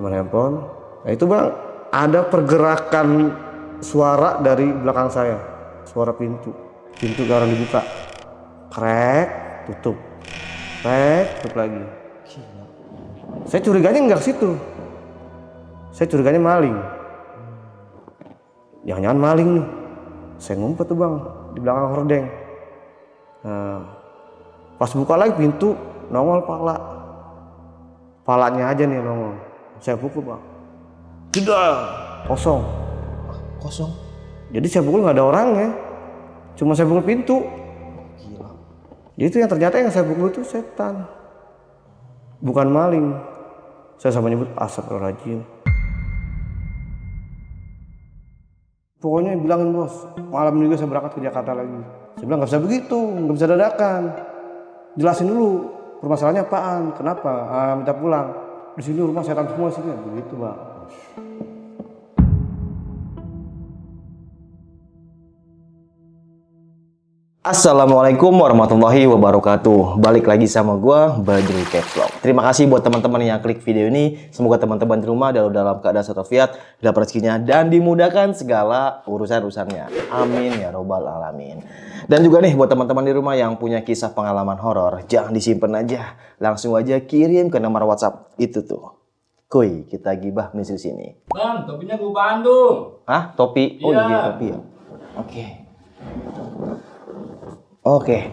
Nomor handphone. Nah itu bang, ada pergerakan suara dari belakang saya. Suara pintu. Pintu garam dibuka. Krek, tutup. Krek, tutup lagi. Saya curiganya nggak ke situ. Saya curiganya maling. Jangan-jangan maling nih. Saya ngumpet tuh bang, di belakang hordeng. Nah, pas buka lagi pintu, nongol pala. Palanya aja nih nongol. Saya pukul bang. Tidak, kosong. Kosong. Jadi saya pukul nggak ada orangnya. Cuma saya pukul pintu. Gila. Jadi itu yang ternyata yang saya pukul itu setan. Bukan maling. Saya sama nyebut astagfirullahaladzim. Pokoknya bilangin bos, malam juga saya berangkat ke Jakarta lagi. Saya bilang nggak bisa begitu, nggak bisa dadakan. Jelasin dulu permasalahannya apaan, kenapa minta pulang. Di sini rumah setan semua sini, begitu bang. Assalamualaikum warahmatullahi wabarakatuh. Balik lagi sama gua Badri Vlog. Terima kasih buat teman-teman yang klik video ini. Semoga teman-teman di rumah dalam keadaan sehat walafiat, dapat rezekinya dan dimudahkan segala urusannya. Amin ya robbal alamin. Dan juga nih buat teman-teman di rumah yang punya kisah pengalaman horor, jangan disimpan aja, langsung aja kirim ke nomor WhatsApp itu tuh. Kuy, kita gibah di sini. Bang, topinya gue Bandung. Hah? Topi? Oh Iya. iya, topi ya. Oke.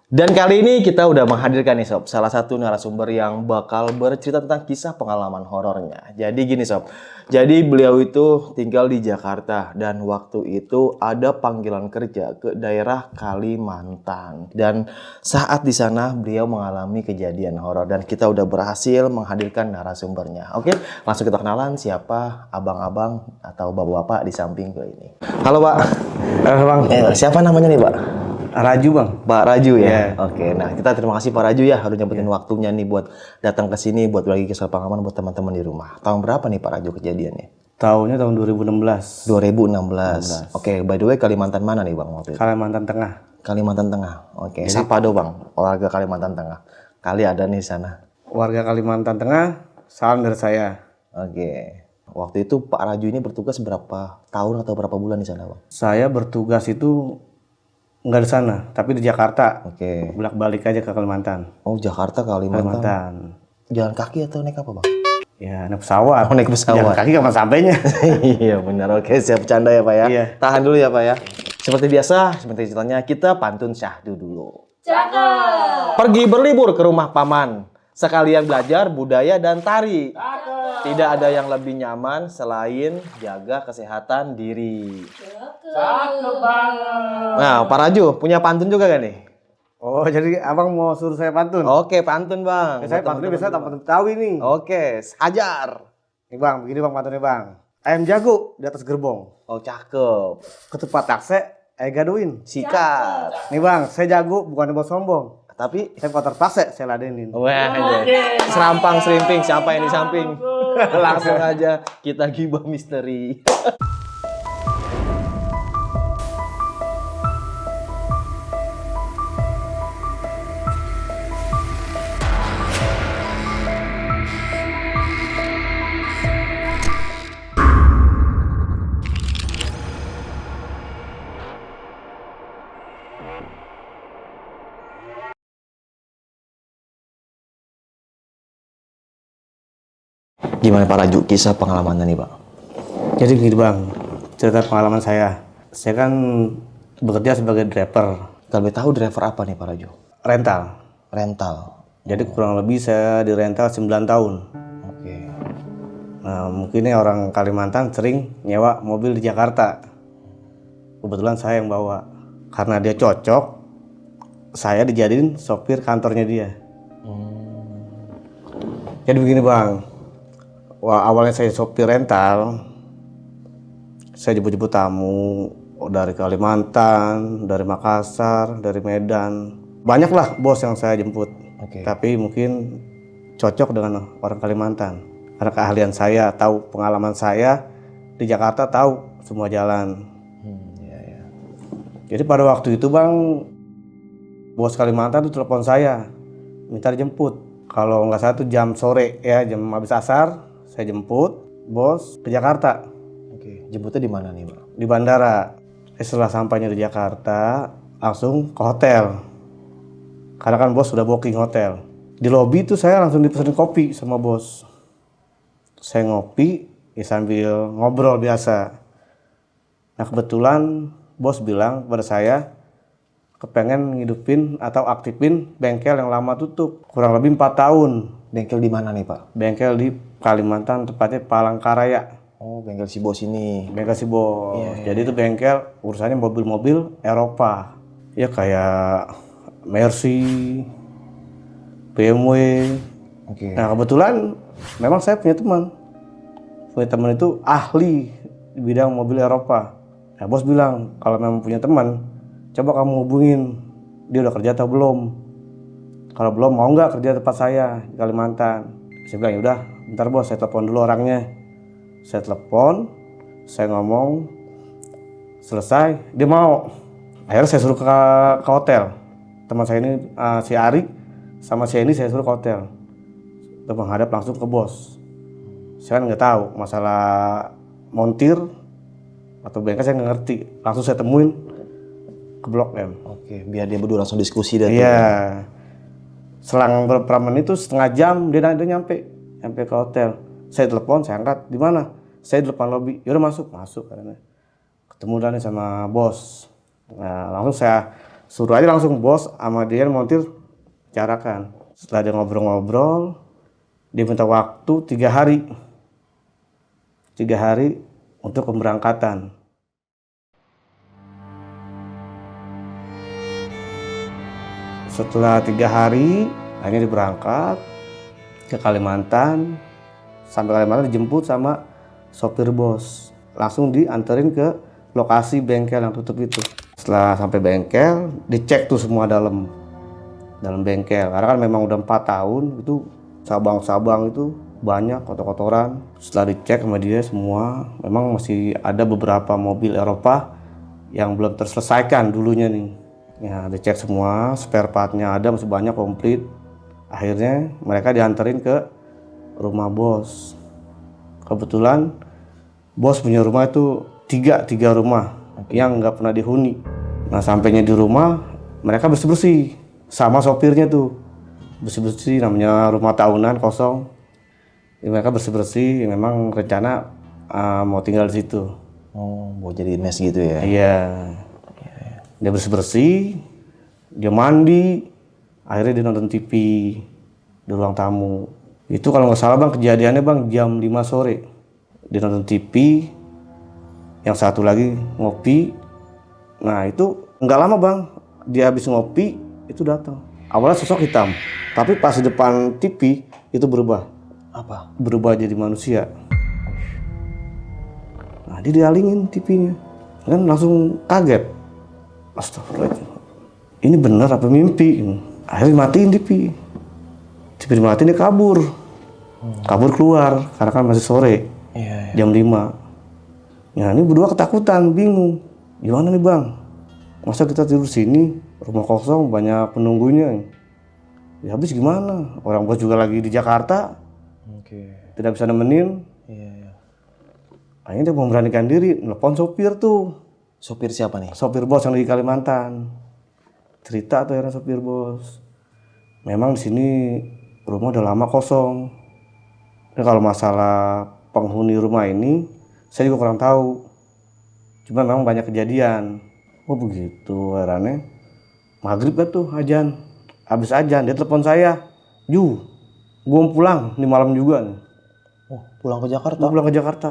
Dan kali ini kita udah menghadirkan nih sob, salah satu narasumber yang bakal bercerita tentang kisah pengalaman horornya. Jadi gini sob, jadi beliau itu tinggal di Jakarta dan waktu itu ada panggilan kerja ke daerah Kalimantan. Dan saat di sana beliau mengalami kejadian horor dan kita udah berhasil menghadirkan narasumbernya. Oke, langsung kita kenalan siapa abang-abang atau bapak-bapak di samping gue ini. Halo Pak. Halo bang. Siapa namanya nih Pak? Raju bang. Pak Raju ya. Yeah. Oke, nah kita terima kasih Pak Raju ya udah nyempetin waktunya nih buat datang ke sini buat bagi kisah pengalaman buat teman-teman di rumah. Tahun berapa nih Pak Raju kejadiannya? Tahunnya tahun 2016. 2016. Oke, by the way Kalimantan mana nih Bang waktu itu? Kalimantan Tengah. Kalimantan Tengah. Oke, siapa do Bang? Warga Kalimantan Tengah. Kali ada nih di sana. Warga Kalimantan Tengah, salam dari saya. Oke. Waktu itu Pak Raju ini bertugas berapa tahun atau berapa bulan di sana, Bang? Saya bertugas itu nggak di sana, tapi di Jakarta. Oke. Bolak-balik aja ke Kalimantan. Oh, Jakarta Kalimantan. Jalan kaki atau naik apa, Bang? Ya, naik pesawat. Oh, naik pesawat. Jalan kaki kapan sampainya? Iya benar, oke siap bercanda ya Pak ya. Iya. Tahan dulu ya Pak ya. Seperti biasa, seperti ceritanya kita pantun syahdu dulu. Cakep. Pergi berlibur ke rumah paman, sekalian belajar budaya dan tari. Tidak ada yang lebih nyaman selain jaga kesehatan diri. Cakep banget. Nah, Pak Raju punya pantun juga kan nih? Oh, jadi abang mau suruh saya pantun? Oke, pantun Bang. Ya, saya pantunnya biasanya tanpa tahu ini. Oke, hajar. Nih bang, begini bang pantunnya bang. Ayam jago di atas gerbong. Oh, cakep. Ketupat takse, gaduin. Sikat. Nih bang, saya jago bukan buat sombong. Tapi Saya kotor pakse, saya ladenin. wah, serampang serimping siapa yang di samping? Langsung aja kita gibah misteri. Gimana Pak Raju kisah pengalamannya nih Pak? Jadi begini bang, cerita pengalaman saya. Saya kan bekerja sebagai driver Kalau boleh tahu driver apa nih Pak Raju? rental. Rental. Jadi kurang lebih saya di rental 9 tahun. Oke. Nah, mungkin ini orang Kalimantan sering nyewa mobil di Jakarta. Kebetulan saya yang bawa. Karena dia cocok, saya dijadiin sopir kantornya dia. Jadi begini bang, wah, awalnya saya sopir rental, saya jemput-jemput tamu dari Kalimantan, dari Makassar, dari Medan. Banyaklah bos yang saya jemput. Oke. Tapi mungkin cocok dengan orang Kalimantan. Karena keahlian saya, tahu pengalaman saya di Jakarta, tahu semua jalan. Iya. Jadi pada waktu itu bang, bos Kalimantan tuh telepon saya, minta dijemput. Kalau nggak salah tuh jam sore ya, jam habis asar, saya jemput bos ke Jakarta. Oke, jemputnya di mana nih, Bang? Di bandara. Setelah sampainya di Jakarta, langsung ke hotel. Karena kan bos sudah booking hotel. Di lobi tuh saya langsung dipesan kopi sama bos. Saya ngopi, ya sambil ngobrol biasa. Nah kebetulan bos bilang kepada saya, kepengen ngidupin atau aktifin bengkel yang lama tutup. Kurang lebih 4 tahun. Bengkel di mana nih, Pak? Bengkel di Kalimantan, tepatnya Palangkaraya. Oh, bengkel si bos ini. Bengkel si bos. Jadi itu bengkel urusannya mobil-mobil Eropa. Ya kayak Mercy, BMW. Oke. Nah kebetulan memang saya punya teman. Punya teman itu ahli di bidang mobil Eropa. Nah bos bilang kalau memang punya teman, coba kamu hubungin. Dia udah kerja atau belum? Kalau belum mau nggak kerja tempat saya di Kalimantan? Saya bilang yaudah, bentar bos, saya telepon dulu orangnya. Saya telepon, saya ngomong, selesai, dia mau. Akhirnya saya suruh ke hotel. Teman saya ini si Ari sama si ini saya suruh ke hotel. Untuk menghadap langsung ke bos. Saya kan nggak tahu masalah montir atau bengkel, saya nggak ngerti. Langsung saya temuin ke Blok M. Oke, biar dia berdua langsung diskusi dan Iya. Selang beberapa menit itu setengah jam dia nyampe ke hotel. Saya telepon, saya angkat, di mana? Saya di depan lobi. Yaudah masuk karena ketemu dan sama bos. Nah, langsung saya suruh aja langsung bos sama dia montir bicarakan. Setelah dia ngobrol-ngobrol, dia minta waktu 3 hari. 3 hari untuk pemberangkatan. Setelah 3 hari, akhirnya diberangkat ke Kalimantan. Sampai Kalimantan dijemput sama sopir bos. Langsung dianterin ke lokasi bengkel yang tutup itu. Setelah sampai bengkel, dicek tuh semua dalam bengkel. Karena kan memang udah 4 tahun, itu cabang-cabang itu banyak kotor-kotoran. Setelah dicek sama dia semua, memang masih ada beberapa mobil Eropa yang belum terselesaikan dulunya nih. Ya, dicek semua, spare partnya ada, masih banyak komplit. Akhirnya mereka dianterin ke rumah bos. Kebetulan bos punya rumah itu tiga rumah yang nggak pernah dihuni. Nah sampainya di rumah, mereka bersih-bersih sama sopirnya tuh. Bersih-bersih, namanya rumah tahunan kosong. Ya, mereka bersih-bersih, memang rencana mau tinggal di situ. Oh, mau jadi mes gitu ya? Iya. Dia bersih-bersih, dia mandi, akhirnya dia nonton TV di ruang tamu. Itu kalau nggak salah bang, kejadiannya bang jam 5 sore. Dia nonton TV, yang satu lagi ngopi. Nah itu nggak lama bang, dia habis ngopi, itu datang. Awalnya sosok hitam, tapi pas di depan TV itu berubah. Apa? Berubah jadi manusia. Nah dia dialingin TV-nya, kan langsung kaget. Astagfirullahaladzim, ini benar apa mimpi? Akhirnya matiin TV. TV dimatiin, dia kabur keluar karena kan masih sore. Iya. Jam 5. Ya ini berdua ketakutan, bingung. Gimana nih bang? Masa kita tidur sini, rumah kosong, banyak penunggunya. Ya habis gimana? Orang bos juga lagi di Jakarta, Oke. tidak bisa nemenin. Iya. Akhirnya dia memberanikan diri, nelfon sopir tuh. Sopir siapa nih? Sopir bos yang di Kalimantan. Cerita tuh ya sopir bos. Memang di sini rumah udah lama kosong. Dan kalau masalah penghuni rumah ini, saya juga kurang tahu. Cuma memang banyak kejadian. Oh begitu, herannya. Maghrib kan tuh ajan. Habis ajan, dia telepon saya. Ju, gua mau pulang, ini malam juga nih. Oh, pulang ke Jakarta? Gua pulang ke Jakarta.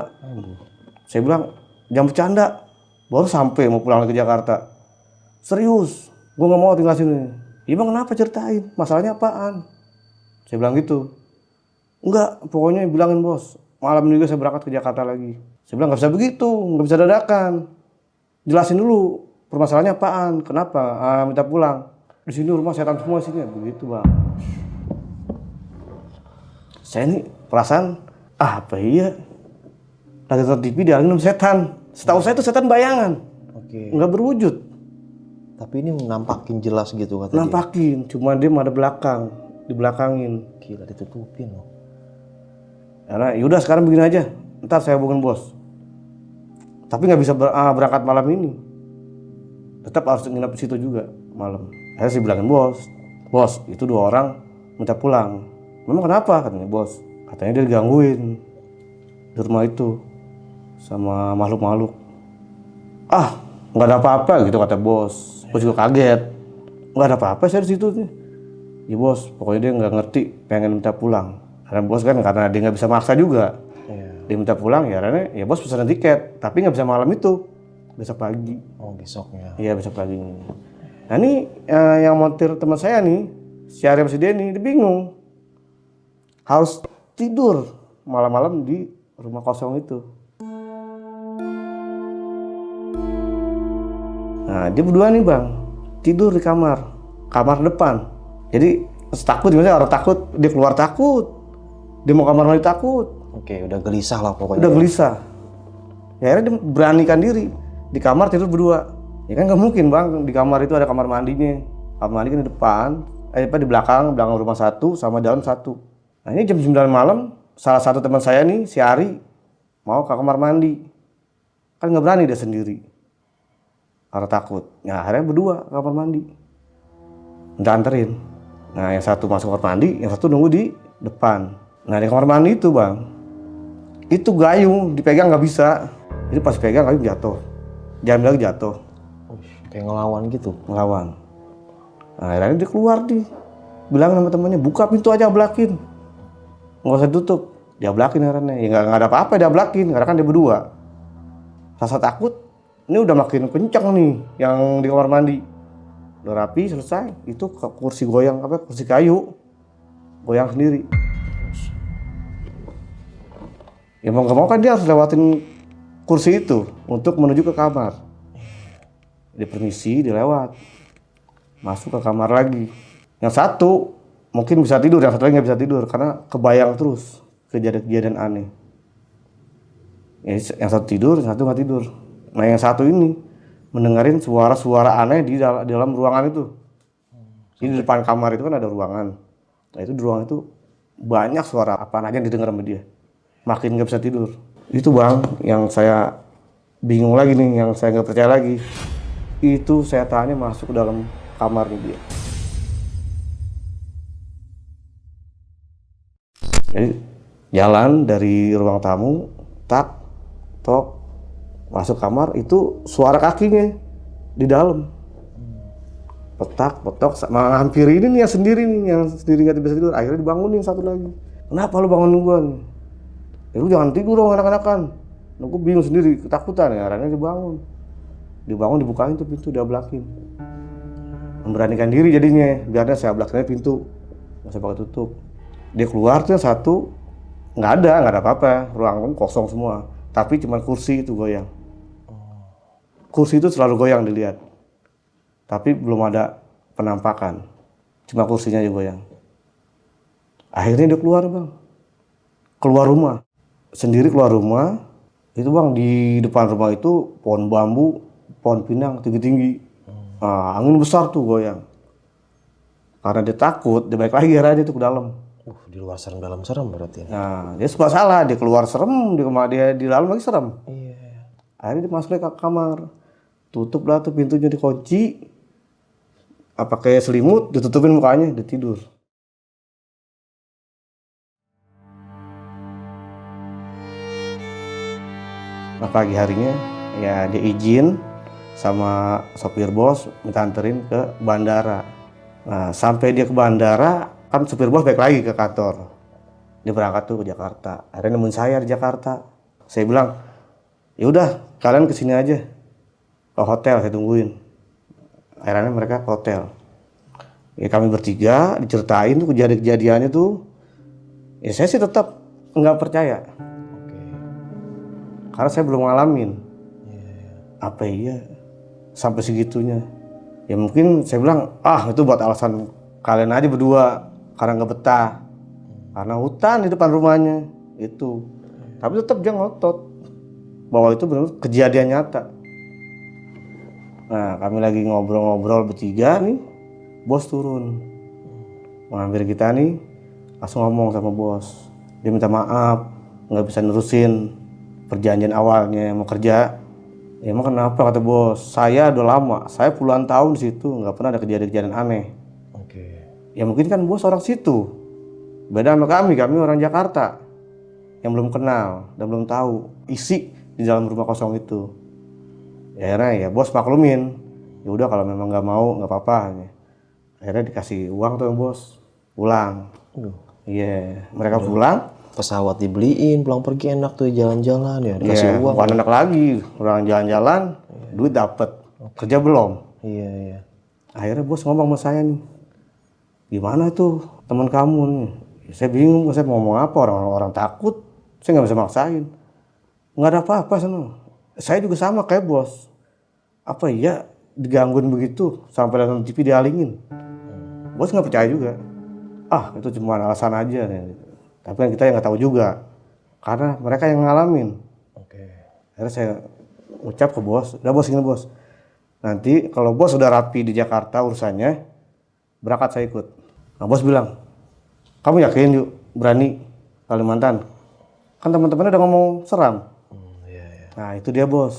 Saya bilang, jangan bercanda. Baru sampai mau pulang ke Jakarta. Serius, gua nggak mau tinggal sini. Ya bang kenapa, ceritain, masalahnya apaan? Saya bilang gitu. Enggak, pokoknya bilangin bos, malam juga saya berangkat ke Jakarta lagi. Saya bilang nggak bisa begitu, nggak bisa dadakan. Jelasin dulu permasalahannya apaan, kenapa minta pulang. Di sini rumah setan semua sini, begitu bang. Saya ini perasaan, apa iya? Lagi nonton TV dialingin sama setan. Setahu saya itu setan bayangan, Oke. nggak berwujud. Tapi ini nampakin jelas gitu kata dia. Nampakin, cuma dia ada belakang, dibelakangin. Gila, ditutupin loh. Karena yaudah sekarang begini aja, ntar saya hubungin bos. Tapi nggak bisa berangkat malam ini. Tetap harus nginep di situ juga malam. Akhirnya saya bilangin bos itu 2 orang minta pulang. Memang kenapa katanya bos? Katanya dia digangguin di rumah itu sama makhluk-makhluk. Ah, nggak ada apa-apa gitu kata bos. Bos juga kaget. Nggak ada apa-apa saya di situ nih. Ya bos, pokoknya dia nggak ngerti, pengen minta pulang. Karena bos kan karena dia nggak bisa maksa juga. Dia minta pulang ya, karena ya bos pesan tiket, tapi nggak bisa malam itu, besok pagi. Oh, besoknya. Iya besok pagi. Nah ini yang montir teman saya nih, si Arya si Denny, dia bingung. Harus tidur malam-malam di rumah kosong itu. Nah dia berdua nih bang, tidur di kamar depan. Jadi takut gimana? Orang takut, dia keluar takut, dia mau kamar mandi takut. Oke, udah gelisah lah pokoknya. Udah gelisah. Ya akhirnya dia beranikan diri di kamar tidur berdua. Ya kan nggak mungkin bang, di kamar itu ada kamar mandinya. Kamar mandi kan di depan, di belakang rumah satu sama dalam satu. Nah ini jam 9 malam, salah satu teman saya nih, si Ari, mau ke kamar mandi. Kan nggak berani dia sendiri. Karena takut. Nah akhirnya berdua ke kamar mandi. Minta anterin. Nah yang satu masuk kamar mandi, yang satu nunggu di depan. Nah di kamar mandi itu bang, itu gayung dipegang nggak bisa. Jadi pas pegang gayung jatuh. Diambil lagi jatuh. Kayak ngelawan gitu. Ngelawan. Nah akhirnya dia keluar nih. Bilang sama temannya, buka pintu aja, ablakin. Nggak usah tutup. Dia ablakin akhirnya. Ya nggak ada apa-apa dia ablakin, karena kan dia berdua. Rasa takut, ini udah makin kencang nih yang di kamar mandi. Udah rapi, selesai. Itu kursi goyang, kursi kayu. Goyang sendiri. Ya mau gak mau kan dia harus lewatin kursi itu untuk menuju ke kamar. Dia permisi, dia lewat. Masuk ke kamar lagi. Yang satu mungkin bisa tidur, yang satu lagi gak bisa tidur karena kebayang terus kejadian-kejadian aneh. Yang satu tidur, yang satu gak tidur. Nah yang satu ini mendengarin suara-suara aneh di dalam ruangan itu. Jadi di depan kamar itu kan ada ruangan. Nah itu di ruangan itu banyak suara apa aja yang didengar sama dia. Makin gak bisa tidur. Itu bang yang saya bingung lagi nih, yang saya gak percaya lagi. Itu setannya masuk ke dalam kamarnya dia. Jadi jalan dari ruang tamu, tak, tok, masuk kamar, itu suara kakinya di dalam. Petak, petok, menghampiri ini nih yang sendiri nggak bisa tidur. Akhirnya dibangunin satu lagi. Kenapa lu bangunin gua nih? Ya lu jangan tidur dong anak-anakan. Nah, gua bingung sendiri, ketakutan ya. Akhirnya dibangun, dibukain tuh pintu, diablakin. Memberanikan diri jadinya, biarnya saya ablakin pintu, nggak usah pakai tutup. Dia keluar tuh yang satu, nggak ada apa-apa, ruangan kosong semua. Tapi cuma kursi itu goyang. Kursi itu selalu goyang dilihat. Tapi belum ada penampakan. Cuma kursinya aja goyang. Akhirnya dia keluar bang. Keluar rumah. Sendiri keluar rumah. Itu bang di depan rumah itu pohon bambu, pohon pinang tinggi-tinggi. Nah, angin besar tuh goyang. Karena dia takut, dia balik lagi aja tuh ke dalam. Di luar serem dalam serem berarti. Nah, dia suka salah, dia keluar serem, dia di dalam lagi serem. Iya. Akhirnya dia masuk ke kamar. Tutup lah tuh pintunya, dikunci. Pakai selimut, ditutupin mukanya, dia tidur. Nah pagi harinya ya dia izin sama sopir bos minta anterin ke bandara. Nah sampai dia ke bandara kan sopir bos balik lagi ke kantor. Dia berangkat tuh ke Jakarta. Akhirnya nemuin saya di Jakarta. Saya bilang, ya udah kalian kesini aja ke hotel, saya tungguin. Akhirnya mereka ke hotel. Ya kami bertiga diceritain tuh kejadian-kejadiannya tuh. Ya saya sih tetap nggak percaya. Karena saya belum ngalamin. Apa iya sampai segitunya? Ya mungkin saya bilang, itu buat alasan kalian aja berdua karena nggak betah. Karena hutan di depan rumahnya itu. Tapi tetap dia ngotot bahwa itu benar kejadian nyata. Nah kami lagi ngobrol-ngobrol bertiga nih, bos turun mengambil kita nih, langsung ngomong sama bos. Dia minta maaf nggak bisa nerusin perjanjian awalnya mau kerja. Ya emang kenapa, kata bos, saya udah lama, saya puluhan tahun di situ nggak pernah ada kejadian-kejadian aneh. Oke. Ya mungkin kan bos orang situ, beda sama kami orang Jakarta yang belum kenal dan belum tahu isi di dalam rumah kosong itu. Ya akhirnya ya bos maklumin, ya udah kalau memang nggak mau nggak apa-apa. Akhirnya dikasih uang tuh yang bos, pulang. Iya, mereka pulang. Pesawat dibeliin, pulang pergi enak tuh jalan-jalan ya, dikasih Iya, uang. bukan enak lagi, orang jalan-jalan, duit dapet, kerja belum. Iya, iya. Akhirnya bos ngomong sama saya nih, gimana tuh teman kamu nih? Ya, saya bingung, saya mau ngomong apa, orang takut, saya nggak bisa maksain. Nggak ada apa-apa sana. Saya juga sama kayak bos. Apa iya digangguin begitu sampai nonton TV dialingin? Bos nggak percaya juga. Ah itu cuma alasan aja nih. Tapi kan kita yang nggak tahu juga, karena mereka yang ngalamin. Oke. Akhirnya saya ucap ke bos, udah bos gini bos, nanti kalau bos udah rapi di Jakarta urusannya, berangkat saya ikut. Nah bos bilang, kamu yakin yuk berani Kalimantan? Kan teman-temannya udah ngomong seram. Iya, iya. Nah itu dia bos,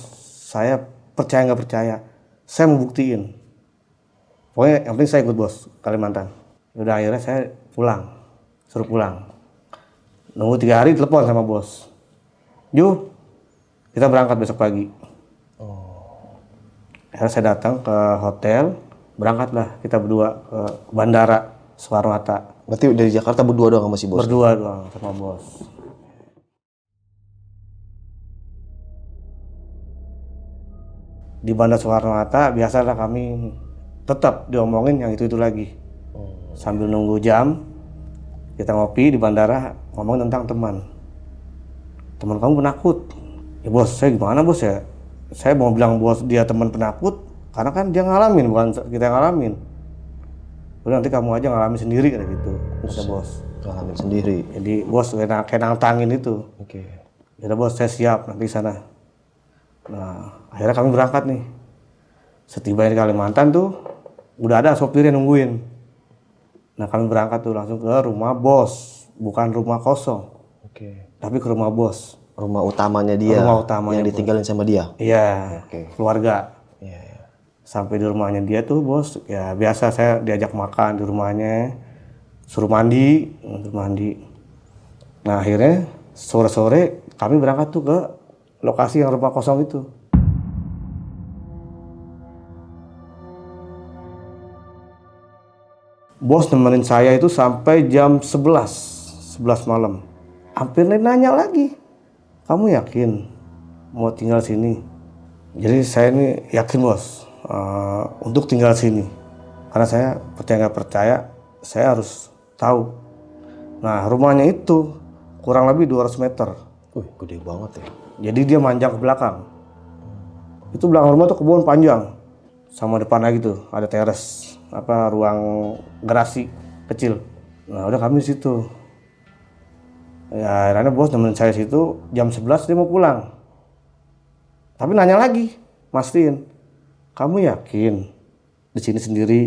saya percaya nggak percaya, saya mau buktiin. Pokoknya yang penting saya ikut bos Kalimantan. Udah akhirnya saya pulang, suruh pulang. Nunggu 3 hari telepon sama bos, yuk kita berangkat besok pagi. Akhirnya saya datang ke hotel, berangkatlah kita berdua ke bandara Soekarno-Hatta. Berarti dari Jakarta berdua doang sama si bos? Berdua doang sama bos. Di Bandara Soekarno-Hatta biasalah kami tetap diomongin yang itu lagi. Sambil nunggu jam, kita ngopi di bandara, ngomong tentang teman. Teman kamu penakut. Ya bos, saya gimana bos ya? Saya mau bilang bos dia teman penakut, karena kan dia ngalamin, bukan kita yang ngalamin. Udah nanti kamu aja ngalamin sendiri kayak gitu, kata bos. Ngalamin sendiri. Jadi bos kayak nantangin itu. Oke. Ya udah bos, saya siap nanti di sana. Nah, akhirnya kami berangkat nih. Setibanya di Kalimantan tuh, udah ada sopir yang nungguin. Nah, kami berangkat tuh langsung ke rumah bos, bukan rumah kosong, Oke. tapi ke rumah bos. Rumah utamanya dia. Rumah utamanya yang ditinggalin sama dia. Iya, Oke. keluarga. Iya, iya. Sampai di rumahnya dia tuh bos, ya biasa saya diajak makan di rumahnya, suruh mandi. Nah akhirnya sore-sore kami berangkat tuh ke lokasi yang rumah kosong itu. Bos nemenin saya itu sampai jam 11 malam. Hampir nanya lagi, kamu yakin mau tinggal sini? Jadi saya ini yakin bos, untuk tinggal sini. Karena saya percaya nggak percaya, saya harus tahu. Nah rumahnya itu kurang lebih 200 meter. Wih, gede banget ya. Jadi dia manjang ke belakang. Itu belakang rumah tuh kebun panjang. Sama depan lagi tuh ada teras, ruang garasi kecil. Nah udah kami di situ. Ya akhirnya bos nemenin saya situ, jam 11 dia mau pulang. Tapi nanya lagi, mastiin, kamu yakin di sini sendiri?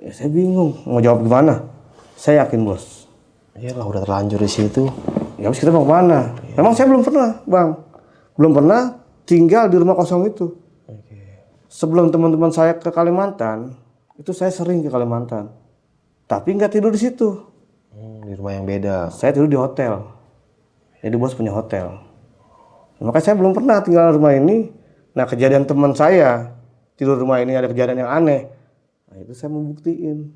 Ya saya bingung mau jawab gimana. Saya yakin bos. Iyalah udah terlanjur di situ. Ya habis kita mau kemana? Memang saya belum pernah bang, belum pernah tinggal di rumah kosong itu. Sebelum teman-teman saya ke Kalimantan, itu saya sering ke Kalimantan. Tapi nggak tidur di situ. Di rumah yang beda. Saya tidur di hotel. Jadi bos punya hotel. Makanya saya belum pernah tinggal di rumah ini. Nah kejadian teman saya tidur di rumah ini ada kejadian yang aneh. Nah itu saya mau buktiin.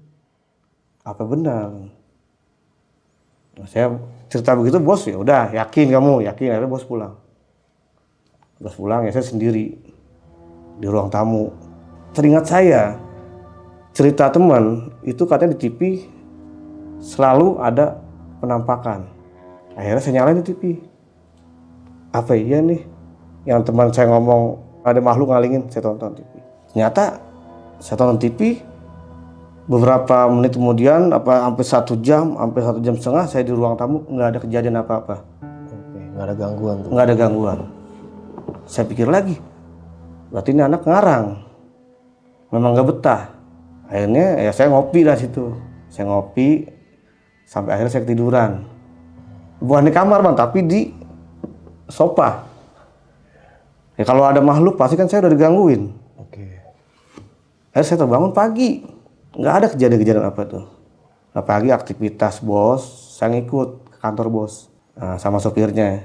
Apa benar? Nah, saya cerita begitu bos, ya udah yakin kamu, yakin. Akhirnya bos pulang. Bos pulang ya saya sendiri di ruang tamu. Teringat saya cerita teman itu katanya di TV selalu ada penampakan. Akhirnya saya nyalain di TV. Apa iya nih yang teman saya ngomong ada makhluk ngalingin, saya tonton TV. Ternyata saya tonton TV, beberapa menit kemudian sampai 1 jam, sampai 1,5 jam saya di ruang tamu nggak ada kejadian apa-apa. Oke, nggak ada gangguan tuh. Nggak ada gangguan. Saya pikir lagi, berarti ini anak ngarang, memang nggak betah. Akhirnya ya saya ngopi lah situ, saya ngopi sampai akhirnya saya ketiduran. Bukan di kamar bang, tapi di sofa. Ya kalau ada makhluk pasti kan saya udah digangguin. Oke. Akhirnya saya terbangun pagi, nggak ada kejadian-kejadian apa tuh. Nah, pagi aktivitas bos, saya ngikut ke kantor bos. Nah, sama sopirnya.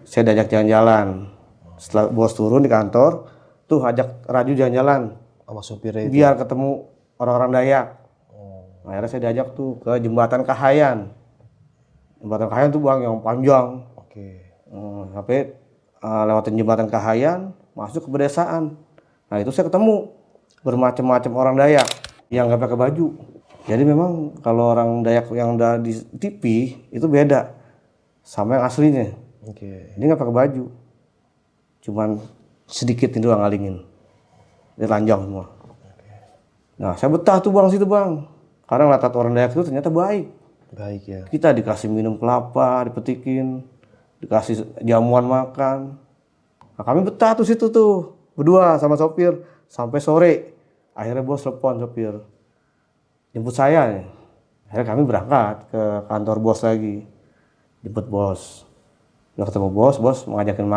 Saya diajak jalan-jalan. Setelah bos turun di kantor, tuh ajak Raju jalan-jalan. Sama supirnya itu. Biar ketemu orang-orang Dayak. Nah, akhirnya saya diajak tuh ke Jembatan Kahayan. Jembatan Kahayan tuh bang yang panjang. Oke. Sampai lewatin Jembatan Kahayan, masuk ke pedesaan. Nah itu saya ketemu bermacam-macam orang Dayak yang nggak pakai baju. Jadi memang kalau orang Dayak yang udah di TV itu beda sama yang aslinya. Oke. Dia nggak pakai baju, cuman sedikit itu doang ngalingin. Dia telanjang semua. Nah saya betah tuh bang situ bang, karena ngeliat orang Dayak itu ternyata baik. Baik ya. Kita dikasih minum kelapa, dipetikin, dikasih jamuan makan. Nah, kami betah tuh situ tuh berdua sama sopir sampai sore. Akhirnya bos telepon sopir jemput saya nih. Akhirnya kami berangkat ke kantor bos lagi, jemput bos. Udah ketemu bos ngajakin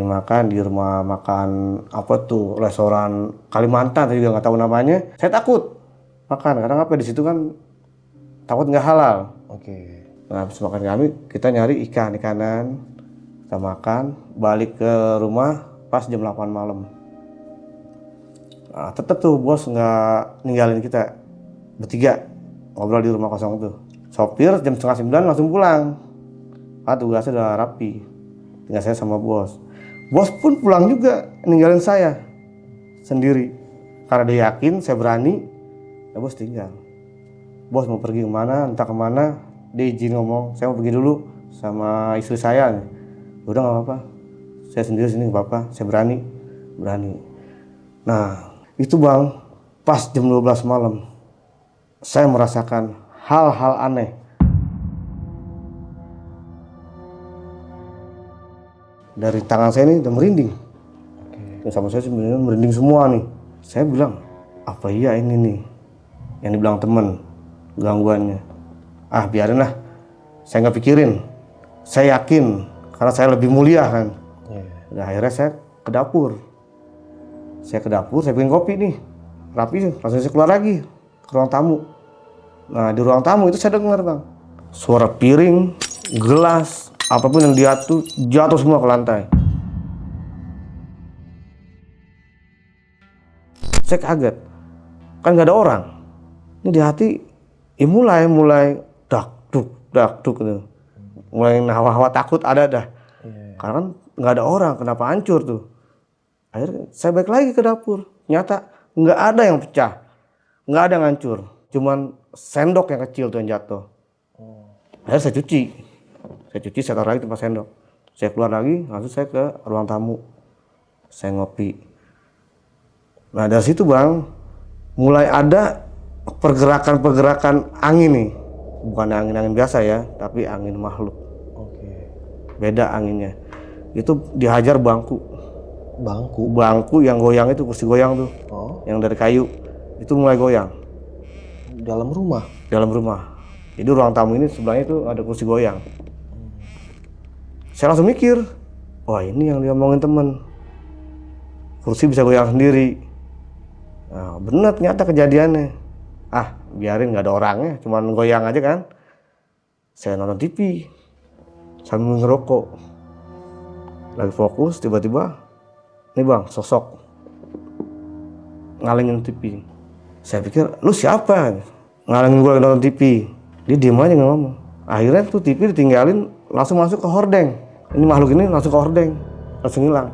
makan di rumah makan apa tuh, restoran Kalimantan, saya juga nggak tahu namanya. Saya takut makan karena apa, di situ kan takut nggak halal. Oke. Nah, habis makan kami, kita nyari ikanan, kita makan, balik ke rumah pas jam 8 malam. Nah, tetep tuh bos nggak ninggalin kita bertiga ngobrol di rumah kosong tuh. Sopir jam 8:30 langsung pulang. Tugasnya udah rapi, tinggal saya sama bos. Bos pun pulang juga ninggalin saya sendiri karena dia yakin saya berani. Ya bos tinggal. Bos mau pergi kemana, entah kemana, dia izin ngomong, saya mau pergi dulu sama istri saya. Udah nggak apa-apa, saya sendiri sini nggak apa-apa, saya berani. Nah itu bang, pas jam 12 malam, saya merasakan hal-hal aneh. Dari tangan saya ini udah merinding. Yang sama saya sebenarnya merinding semua nih. Saya bilang, apa iya ini nih yang dibilang temen gangguannya? Biarin lah, saya nggak pikirin. Saya yakin karena saya lebih mulia kan. Nah, akhirnya saya ke dapur. Saya bikin kopi nih, rapi, langsung saya keluar lagi ke ruang tamu. Nah di ruang tamu itu saya dengar bang, suara piring, gelas, apapun yang jatuh semua ke lantai. Saya kaget, kan nggak ada orang. Ini di hati, mulai dak duk gitu. Mulai hawa-hawa takut ada dah. Karena kan nggak ada orang, kenapa hancur tuh? Akhirnya saya balik lagi ke dapur. Nyata nggak ada yang pecah, nggak ada yang hancur. Cuman sendok yang kecil tuh yang jatuh. Akhirnya saya cuci, saya taruh lagi tempat sendok. Saya keluar lagi, langsung saya ke ruang tamu. Saya ngopi. Nah dari situ bang, mulai ada pergerakan angin nih. Bukan angin biasa ya, tapi angin makhluk. Oke. Beda anginnya. Itu dihajar bangku yang goyang itu, kursi goyang tuh. Yang dari kayu itu mulai goyang Dalam rumah. Jadi ruang tamu ini sebelahnya itu ada kursi goyang. Saya langsung mikir, wah ini yang diomongin temen, kursi bisa goyang sendiri. Nah bener ternyata kejadiannya. Biarin, nggak ada orangnya, cuman goyang aja kan. Saya nonton TV sambil ngerokok, lagi fokus, tiba-tiba nih bang, sosok ngalingin TV. Saya pikir, lu siapa? Ngalingin gue nonton TV. Dia diem aja nggak ngomong. Akhirnya tuh TV ditinggalin, langsung masuk ke hordeng. Ini makhluk ini langsung ke hordeng, langsung hilang.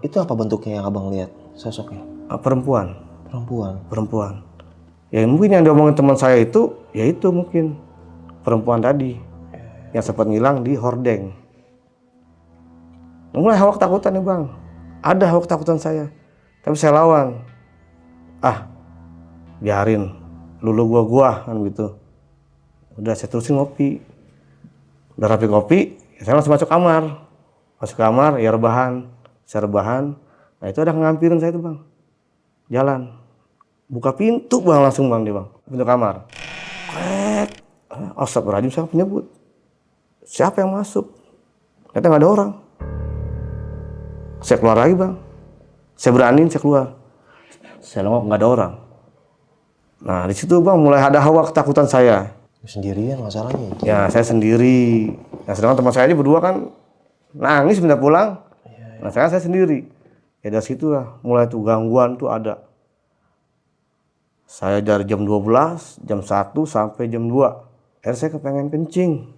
Itu apa bentuknya yang abang lihat? Sosoknya? Perempuan. Ya mungkin yang diomongin teman saya itu, ya itu mungkin perempuan tadi yang sempat ngilang di hordeng. Mulai hawa ketakutan nih bang, ada hawa ketakutan saya, tapi saya lawan. Biarin, lulu gua kan gitu. Udah saya terusin ngopi. Udah rapi kopi, saya langsung masuk kamar, ya rebahan. Saya rebahan. Nah itu ada ngampirin saya tuh bang, jalan, buka pintu bang, langsung bang dia bang, pintu kamar. Astagfirullahaladzim, saya menyebut. Siapa yang masuk? Ternyata nggak ada orang. Saya keluar lagi bang. Saya beraniin, saya keluar. Saya nengok nggak ada orang. Nah di situ bang mulai ada hawa ketakutan saya. Sendirian masalahnya. Ya saya sendiri. Nah sedangkan teman saya aja berdua kan nangis minta pulang. Nah saya sendiri. Ya dari situ lah mulai tuh gangguan tuh ada. Saya dari jam 12, jam 1 sampai jam 2. Akhirnya saya kepengen kencing.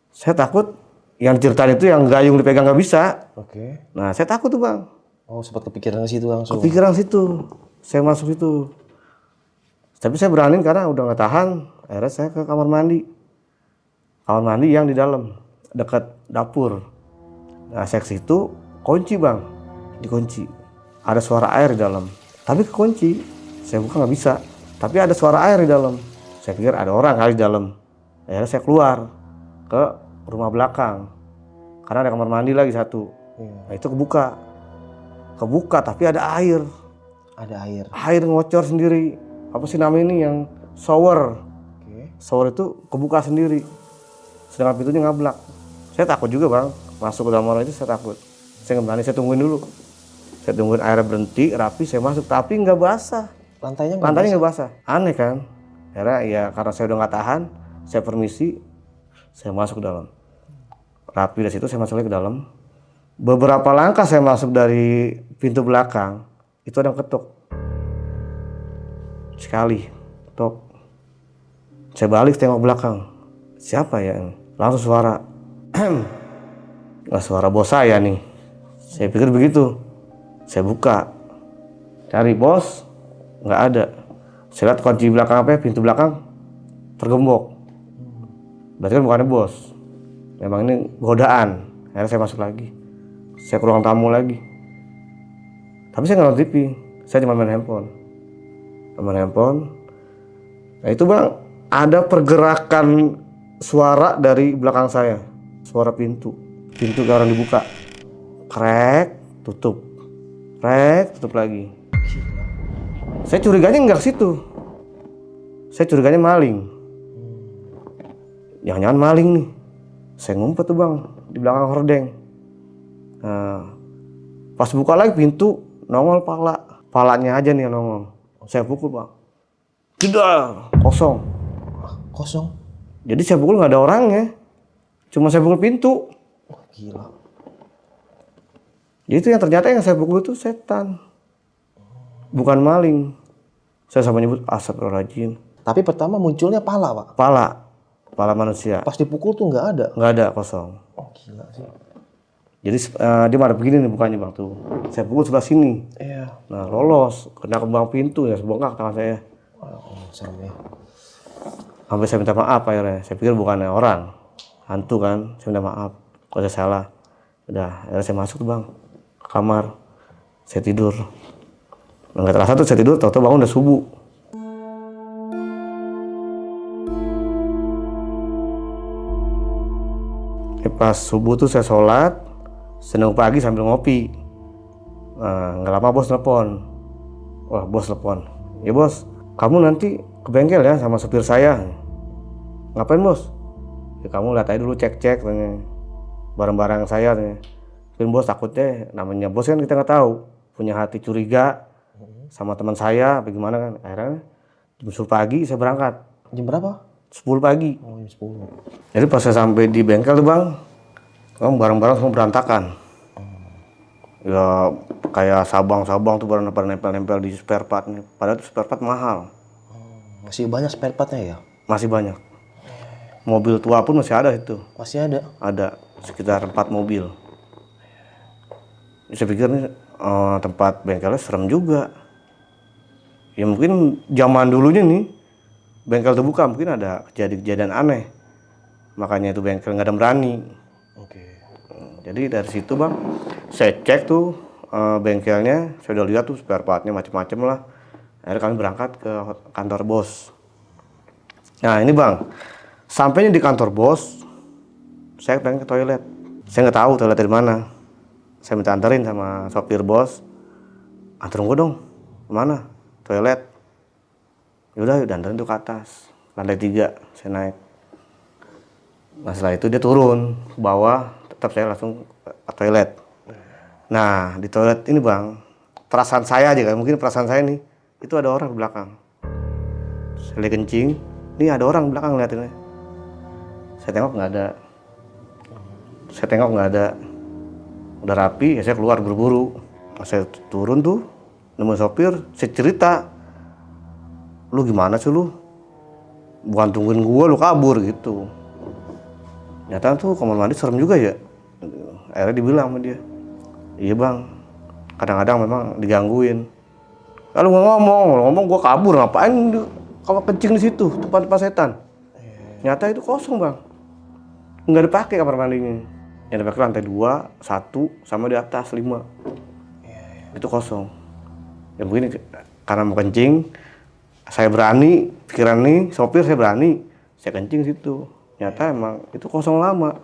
Saya takut yang ceritain itu yang gayung dipegang nggak bisa. Oke. Nah saya takut tuh bang. Oh sempat kepikiran ke situ langsung. Kepikiran situ. Saya masuk situ. Tapi saya beraniin karena udah nggak tahan. Akhirnya saya ke kamar mandi. Kamar mandi yang di dalam dekat dapur. Nah saya ke situ kunci bang. Dikunci. Ada suara air di dalam. Tapi kekunci. Saya buka nggak bisa. Tapi ada suara air di dalam. Saya pikir ada orang kali di dalam. Akhirnya saya keluar ke rumah belakang. Karena ada kamar mandi lagi satu. Nah itu kebuka tapi ada air. Ada air. Air ngocor sendiri. Apa sih namanya ini yang shower. Shower itu kebuka sendiri. Sedangkan pintunya ngablak. Saya takut juga bang. Masuk ke dalam orang itu saya takut. Saya nggak berani, saya tungguin dulu. Saya tungguin airnya berhenti, rapi, saya masuk. Tapi nggak basah. Lantainya Lantainya nggak basah. Aneh kan? Akhirnya ya karena saya udah nggak tahan, saya permisi, saya masuk ke dalam. Rapi dari situ saya masuk lagi ke dalam. Beberapa langkah saya masuk dari pintu belakang, itu ada yang ketuk. Sekali, ketuk. Saya balik tengok belakang. Siapa ya? Langsung suara. Nggak suara bos saya nih. Saya pikir begitu. Saya buka. Cari bos. Nggak ada. Saya lihat kunci belakang apa ya, pintu belakang tergembok. Berarti kan bukannya bos. Memang ini godaan. Akhirnya saya masuk lagi. Saya ke ruang tamu lagi. Tapi saya nggak nonton TV. Saya cuma main handphone. Nah itu bang, ada pergerakan suara dari belakang saya. Suara pintu. Pintu kayak orang dibuka. Krek, tutup. Krek, tutup lagi. Saya curiganya nggak ke situ. Saya curiganya maling. Jangan-jangan maling nih. Saya ngumpet tuh bang di belakang hordeng. Nah, pas buka lagi pintu nongol palanya aja nih yang nongol. Saya pukul bang. Tidak, kosong. Kosong. Jadi saya pukul nggak ada orangnya. Cuma saya pukul pintu. Wah gila. Jadi itu yang ternyata yang saya pukul itu setan. Bukan maling. Saya sampai nyebut astagfirullahaladzim. Tapi pertama munculnya pala pak. Kepala manusia. Pas dipukul tuh nggak ada. Nggak ada, kosong. Oh gila sih. Jadi dia madep begini nih bukannya bang tuh. Saya pukul sebelah sini. Iya. Nah lolos, kena kembang pintu ya, sebongkak tangan saya. Oh serem ya. Sampai saya minta maaf akhirnya. Saya pikir bukannya orang, hantu kan. Saya minta maaf kalau saya salah. Udah, akhirnya saya masuk tuh bang ke kamar. Saya tidur. Nggak terasa tuh saya tidur, tahu-tahu bangun udah subuh. Pas subuh tuh saya sholat, seneng pagi sambil ngopi. Nggak lama bos telepon. Wah bos telepon. Ya bos, kamu nanti ke bengkel ya sama supir saya. Ngapain bos? Ya kamu lihat aja dulu, cek-cek barang-barang saya. Mungkin bos takutnya, namanya bos kan kita nggak tahu. Punya hati curiga sama teman saya, bagaimana kan. Akhirnya jam 10 pagi saya berangkat. Jam berapa? 10 pagi. Oh jam 10. Jadi pas saya sampai di bengkel tuh bang, barang-barang semua berantakan. Ya kayak sabang-sabang tuh pada nempel-nempel di spare part nih. Padahal itu spare part mahal. Masih banyak spare partnya ya? Masih banyak. Mobil tua pun masih ada itu. Masih ada? Ada sekitar 4 mobil. Saya pikir nih tempat bengkelnya serem juga. Ya mungkin zaman dulunya nih bengkel terbuka mungkin ada kejadian-kejadian aneh. Makanya itu bengkel nggak ada berani. Oke. Jadi dari situ bang, saya cek tuh bengkelnya, saya udah lihat tuh spare partnya macam-macam lah. Akhirnya kami berangkat ke kantor bos. Nah ini bang, sampainya di kantor bos, saya pengen ke toilet. Saya nggak tahu toilet dari mana. Saya minta anterin sama sopir bos. Anterin gue dong, kemana? Toilet. Yaudah, anterin tuh ke atas, lantai 3, saya naik. Nah setelah itu dia turun ke bawah, tetap saya langsung ke toilet. Nah di toilet ini bang, perasaan saya aja kan, mungkin perasaan saya nih, itu ada orang di belakang. Saya lagi kencing, ini ada orang di belakang ngeliatinnya. Saya tengok nggak ada. Saya tengok nggak ada. Udah rapi, ya saya keluar buru-buru. Nah, saya turun tuh, nemu sopir, saya cerita. Lu gimana sih lu? Bukan tungguin gua, lu kabur gitu. Nyata tuh kamar mandi serem juga ya. Akhirnya dibilang sama dia, iya bang, kadang-kadang memang digangguin. Lalu ngomong gua kabur, ngapain kalau kencing di situ, tempat setan. Nyata itu kosong bang, nggak dipakai kamar mandinya. Yang dipakai lantai 2, 1, sama di atas 5. Itu kosong. Ya mungkin karena mau kencing, saya berani, pikiran nih, sopir saya berani, saya kencing situ. Nyata emang itu kosong lama,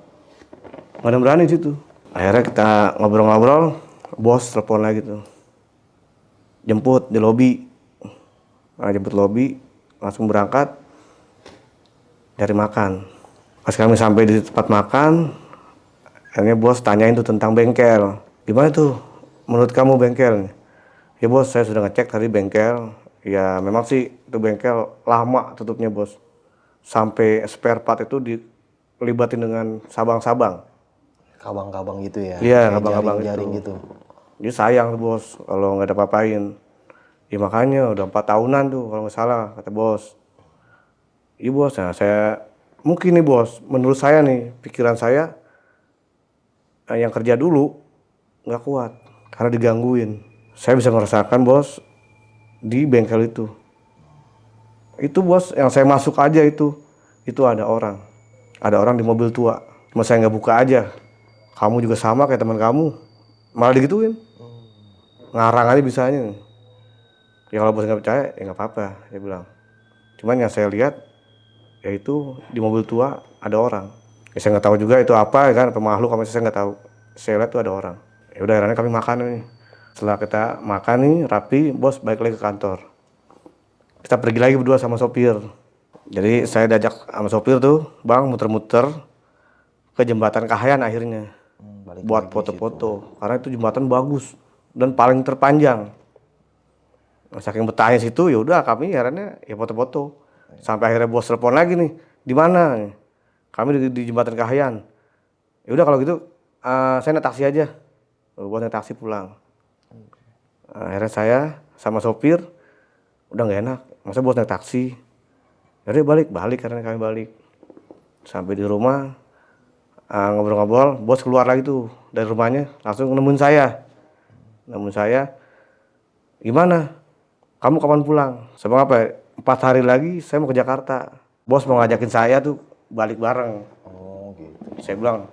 nggak ada yang berani situ. Akhirnya kita ngobrol-ngobrol, bos telepon lagi tuh, jemput di lobi. Nah, jemput lobi, langsung berangkat dari makan. Pas kami sampai di tempat makan, akhirnya bos tanyain tuh tentang bengkel. Gimana tuh menurut kamu bengkel? Ya bos, saya sudah ngecek tadi bengkel. Ya memang sih itu bengkel lama tutupnya bos. Sampai spare part itu dilibatin dengan sabang-sabang. Kabang-kabang gitu ya? Iya, Kayak kabang-kabang jaring-jaring itu. gitu. Jadi sayang tuh bos kalau nggak ada apa-apain. Ya makanya udah 4 tahunan tuh kalau nggak salah kata bos. Iya bos, nah saya mungkin nih bos, menurut saya nih pikiran saya yang kerja dulu nggak kuat karena digangguin. Saya bisa merasakan bos di bengkel itu. Itu bos yang saya masuk aja itu ada orang di mobil tua. Cuma saya nggak buka aja. Kamu juga sama kayak teman kamu, malah digituin. Ngarang aja bisanya. Ya kalau bos nggak percaya ya nggak apa-apa, dia bilang. Cuman yang saya lihat yaitu di mobil tua ada orang. Ya, saya nggak tahu juga itu apa ya kan, pemakhluk apa saya nggak tahu. Saya lihat tuh ada orang. Ya udah akhirnya kami makan nih. Setelah kita makan nih rapi, bos balik lagi ke kantor. Kita pergi lagi berdua sama sopir. Jadi saya diajak sama sopir tuh, bang muter-muter ke jembatan Kahayan akhirnya. Buat foto-foto. Karena itu jembatan bagus dan paling terpanjang. Saking betahnya situ, ya udah kami akhirnya ya foto-foto. Sampai akhirnya bos telepon lagi nih, di mana? Kami di jembatan Kahayan. Ya udah kalau gitu, saya naik taksi aja. Bos naik taksi pulang. Akhirnya saya sama sopir udah nggak enak, masa bos naik taksi. Jadi balik karena kami balik. Sampai di rumah ngobrol-ngobrol, bos keluar lagi tuh dari rumahnya, langsung nemuin saya. Gimana? Kamu kapan pulang? Saya bilang apa? 4 hari lagi saya mau ke Jakarta. Bos mau ngajakin saya tuh balik bareng. Oh gitu. Saya bilang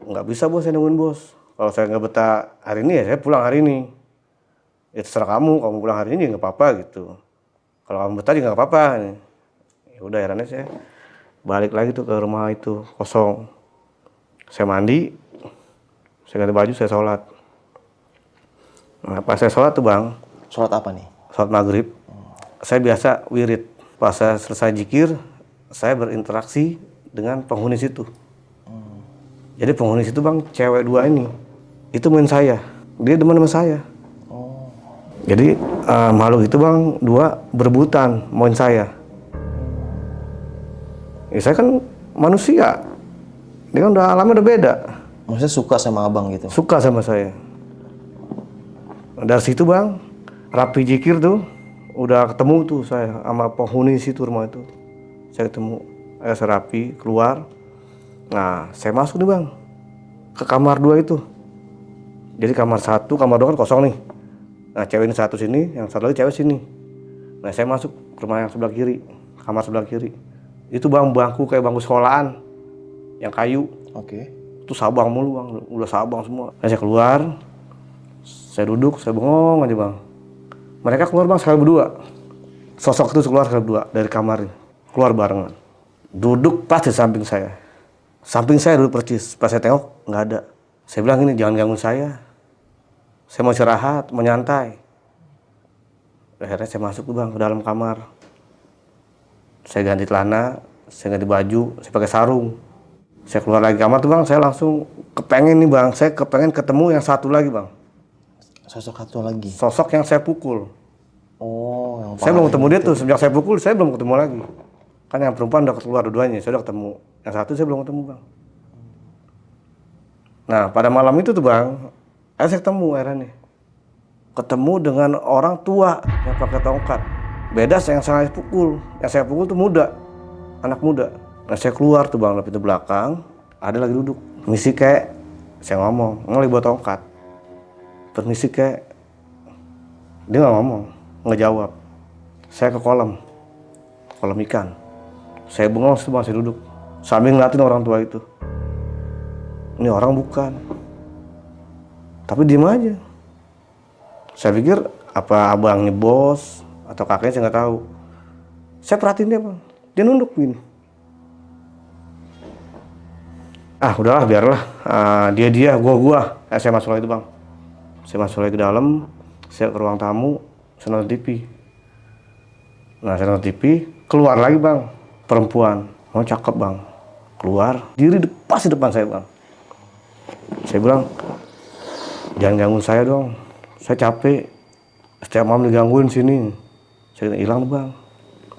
nggak bisa bos, saya nungguin bos. Kalau saya nggak betah hari ini ya saya pulang hari ini. Ya terserah kamu pulang hari ini nggak apa-apa gitu. Kalau kamu betah juga nggak apa-apa. Ya udah akhirnya saya balik lagi tuh ke rumah itu kosong. Saya mandi, saya ganti baju, saya sholat. Nah pas saya sholat tuh bang, Sholat apa nih? sholat maghrib, saya biasa wirid. Pas saya selesai zikir, saya berinteraksi dengan penghuni situ. Jadi penghuni situ bang, cewek 2 ini, itu main saya, dia demen sama saya. Jadi makhluk itu bang, 2 berebutan main saya. Ya saya kan manusia, dia kan udah alamnya udah beda. Maksudnya suka sama abang gitu? Suka sama saya. Dari situ bang, rapi zikir tuh, udah ketemu tuh saya sama penghuni situ rumah itu. Saya ketemu, saya rapi, keluar. Nah, saya masuk nih bang, ke kamar 2 itu. Jadi kamar 1, kamar 2 kan kosong nih. Nah, cewek ini satu sini, yang satu lagi cewek sini. Nah, saya masuk ke rumah yang sebelah kiri, kamar sebelah kiri. Itu bang, bangku kayak bangku sekolahan, yang kayu. Oke. Itu sabang mulu bang, udah sabang semua. Nah, saya keluar, saya duduk, saya bengong aja bang. Mereka keluar bang sekali berdua. Sosok itu keluar sekali berdua dari kamar, keluar barengan. Duduk pas di samping saya. Samping saya duduk persis. Pas saya tengok nggak ada. Saya bilang ini jangan ganggu saya. Saya mau istirahat, mau nyantai. Akhirnya saya masuk tuh bang ke dalam kamar. Saya ganti celana, saya ganti baju, saya pakai sarung. Saya keluar lagi kamar tuh bang, saya langsung kepengen nih bang, saya kepengen ketemu yang satu lagi bang. Sosok satu lagi. Sosok yang saya pukul. Oh, yang Saya belum ketemu dia itu. tuh, sejak saya pukul saya belum ketemu lagi. Kan yang perempuan udah keluar dua-duanya, saya udah ketemu. Yang satu saya belum ketemu bang. Nah pada malam itu tuh bang, saya ketemu akhirnya nih. Ketemu dengan orang tua yang pakai tongkat. Beda yang saya pukul. Yang saya pukul tuh muda, anak muda. Nah saya keluar tuh bang, dari pintu belakang, ada lagi duduk. Permisi kek, saya ngomong, lagi bawa tongkat. Permisi kek, dia nggak ngomong, nggak jawab. Saya ke kolam ikan. Saya bengong tuh bang, saya duduk. Sambil ngeliatin orang tua itu. Ini orang bukan, tapi diem aja. Saya pikir apa abangnya bos atau kakeknya, saya nggak tahu. Saya perhatiin dia bang, dia nunduk gini. Ah udahlah biarlah, dia gua. Saya masuk lagi bang. Saya masuk lagi ke dalam, saya ke ruang tamu, saya nonton TV. Nah saya nonton TV, keluar lagi bang, perempuan, mau cakep bang, keluar, diri pas di depan saya bang. Saya bilang, jangan gangguin saya dong, saya capek, setiap malam digangguin sini. Saya hilang bang.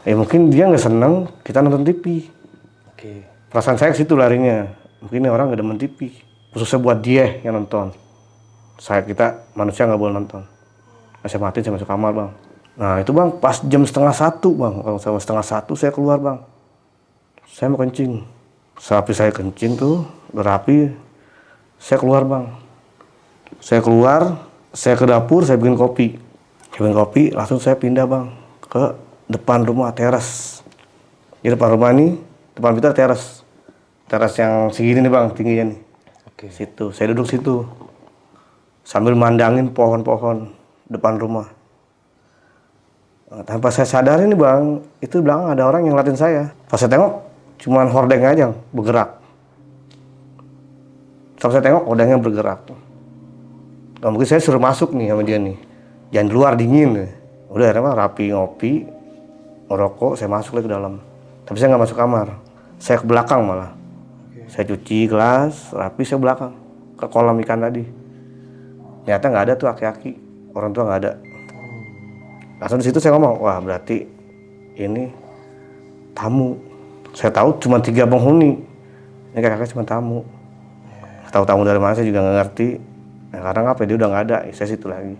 Mungkin dia nggak seneng kita nonton TV. Oke. Perasaan saya ke situ larinya. Mungkin ini orang nggak demen TV, khususnya buat dia yang nonton. Kita manusia nggak boleh nonton. Nah, saya matiin, saya masuk kamar bang. Nah itu bang, pas jam 12:30 bang, kalau sama 12:30 saya keluar bang. Saya mau kencing. Sehabis saya kencing tuh, udah rapi, saya keluar bang. Saya keluar, saya ke dapur, saya bikin kopi. Langsung saya pindah bang ke depan rumah, teras. Di depan rumah ini, depan kita teras. Teras yang segini nih bang, tingginya nih. Oke. Situ, saya duduk situ. Sambil mandangin pohon-pohon depan rumah. Nah, tanpa saya sadarin nih bang, itu di belakang ada orang yang ngeliatin saya. Pas saya tengok, cuman hordeng aja bergerak. Setelah saya tengok, hordengnya bergerak. Nah, mungkin saya suruh masuk nih sama dia nih. Jangan di luar, dingin. Udah akhirnya rapi ngopi, ngerokok, saya masuk lagi ke dalam. Tapi saya nggak masuk kamar. Saya ke belakang malah. Saya cuci gelas, rapi, saya belakang. Ke kolam ikan tadi. Ternyata nggak ada tuh aki-aki. Orang tua nggak ada. Langsung di situ saya ngomong, wah berarti ini tamu. Saya tahu cuma 3 penghuni. Ini kakak cuma tamu. Tahu tamu dari mana saya juga nggak ngerti. Nah, karena apa dia udah nggak ada. Saya situ lagi.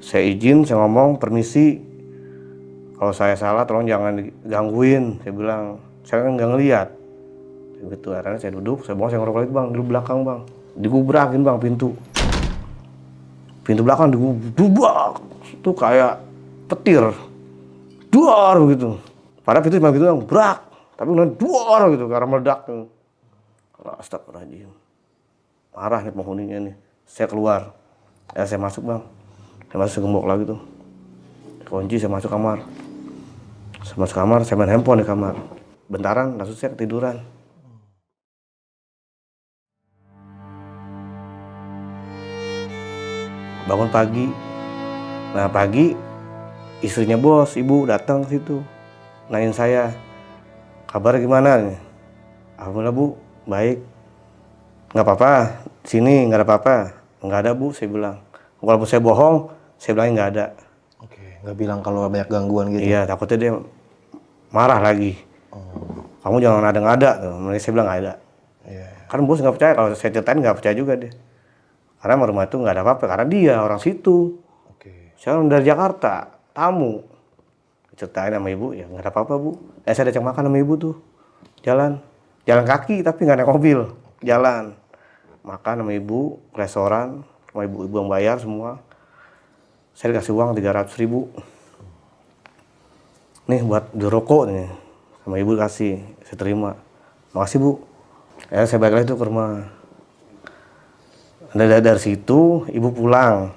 Saya izin, saya ngomong, permisi. Kalau saya salah tolong jangan digangguin. Saya bilang, saya kan nggak ngeliat. Begitu, akhirnya saya duduk, saya ngerokok lagi bang, di belakang bang. Digubrakin bang pintu belakang digubrak. Itu kayak petir. Duar begitu. Padahal pintu cuma gitu bang, brak. Tapi kemudian duar gitu, karena meledak. Astagfirullahaladzim. Marah nih penghuninya nih. Saya keluar. Saya masuk bang. Saya masuk gembok lagi tuh. Kunci, saya masuk kamar. Saya main handphone di kamar. Bentaran, langsung saya ketiduran. Bangun pagi. Nah pagi, istrinya bos, ibu datang ke situ. Nanyain saya, kabar gimana nih? Alhamdulillah bu, baik. Nggak apa-apa, sini nggak ada apa-apa. Nggak ada bu, saya bilang. Walaupun saya bohong, saya bilangnya nggak ada. Oke, nggak bilang kalau banyak gangguan gitu. Iya, takutnya dia marah lagi. Kamu jangan ada-ngada. Saya bilang nggak ada. Iya. Karena bos nggak percaya, kalau saya ceritain nggak percaya juga dia. Karena rumah itu nggak ada apa-apa, karena dia orang situ. Oke. Saya orang dari Jakarta, tamu. Ceritain sama ibu, ya nggak ada apa-apa bu. Saya diajak makan sama ibu tuh. Jalan kaki tapi nggak naik mobil. Jalan. Makan sama ibu, restoran, sama ibu yang bayar semua. Saya dikasih uang 300.000. Nih buat di rokok nih. Sama ibu kasih, saya terima. Makasih bu. Saya balik lagi tuh ke rumah. Dari situ ibu pulang.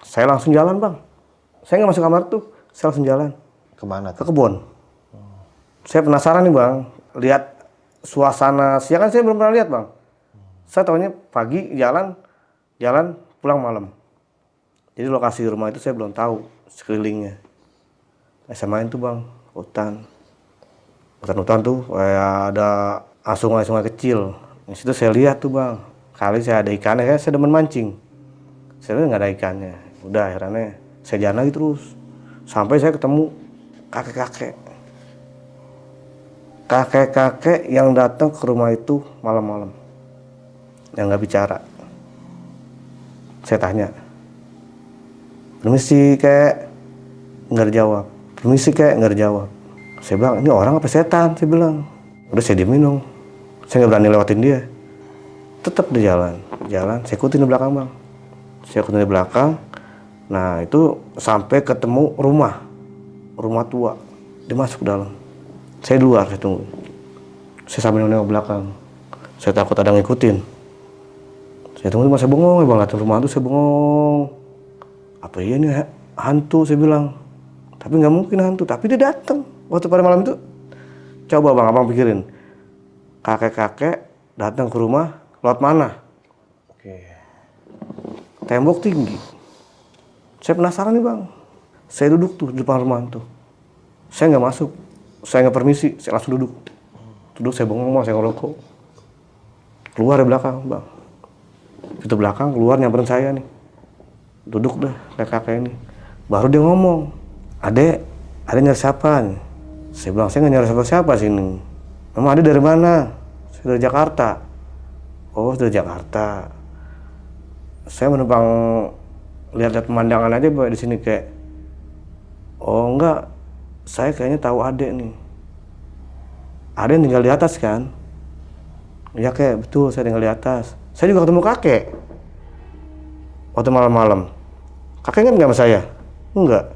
Saya langsung jalan bang. Saya nggak masuk kamar tuh, saya langsung jalan. Kemana Ke tuh? kebun. Saya penasaran nih bang, lihat suasana siang kan saya belum pernah lihat bang. Saya tahunya pagi jalan pulang malam. Jadi lokasi rumah itu saya belum tahu sekelilingnya. Saya main tuh bang, hutan tuh kayak ada sungai-sungai kecil. Di situ saya lihat tuh bang, kali saya ada ikannya, saya demen mancing. Saya lihat nggak ada ikannya. Udah akhirnya saya jalan lagi terus. Sampai saya ketemu kakek-kakek. Kakek-kakek yang datang ke rumah itu malam-malam. Yang nggak bicara. Saya tanya, permisi kek, nggak dijawab. Permisi kek, nggak dijawab. Saya bilang, ini orang apa setan? Saya bilang. Udah saya diemin dong. Saya nggak berani lewatin dia. Tetap di jalan. Saya ikutin di belakang bang. Saya ikutin di belakang. Nah itu sampai ketemu rumah tua. Dia masuk ke dalam. Saya di luar, saya tunggu. Saya sambil nengok belakang. Saya takut ada ngikutin. Saya tunggu, saya bengong, bang, ngeliatin rumah itu saya bengong. Apa iya nih hantu, saya bilang. Tapi nggak mungkin hantu, tapi dia datang. Waktu pada malam itu, coba bang, abang pikirin. Kakek-kakek datang ke rumah, lewat mana? Oke. Tembok tinggi. Saya penasaran nih bang. Saya duduk tuh di depan rumah tuh. Saya nggak masuk, saya nggak permisi, saya langsung duduk. Duduk saya bengong bang, saya ngerokok. Keluar dari belakang bang. Pintu belakang keluar nyamperin saya nih. Duduk dah kakek ini. Baru dia ngomong, adek nyari siapa nih? Saya bilang, saya nggak nyari siapa-siapa sini. Memang adek dari mana? Saya dari Jakarta. Oh dari Jakarta. Saya menumpang lihat-lihat pemandangan aja Pak di sini kayak. Oh enggak, saya kayaknya tahu adek nih. Adek tinggal di atas kan? Iya kek, betul saya tinggal di atas. Saya juga ketemu kakek. Waktu malam-malam. Kakek ingat nggak sama saya? Enggak.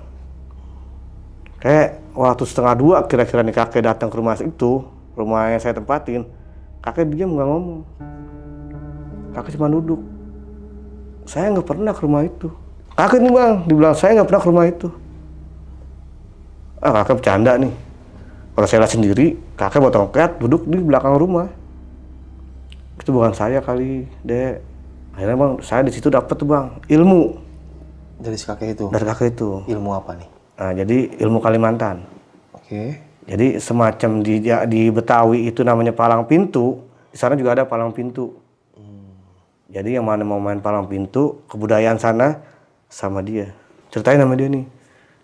Kayak waktu 1:30 kira-kira nih kakek datang ke rumah itu, rumah yang saya tempatin. Kakek diam nggak ngomong. Kakek cuma duduk. Saya nggak pernah ke rumah itu. Kakek nih bang, dibilang saya nggak pernah ke rumah itu. Kakek bercanda nih. Kalau saya lihat sendiri, kakek bawa tongkat duduk di belakang rumah. Itu bukan saya kali, dek. Akhirnya bang, saya di situ dapat tuh bang ilmu Dari si kakek itu. dari kakek itu. Ilmu apa nih? Nah, jadi ilmu Kalimantan. Oke. Jadi semacam di Betawi itu namanya palang pintu, di sana juga ada palang pintu. Jadi yang mana mau main palang pintu, kebudayaan sana sama dia. Ceritain sama dia nih.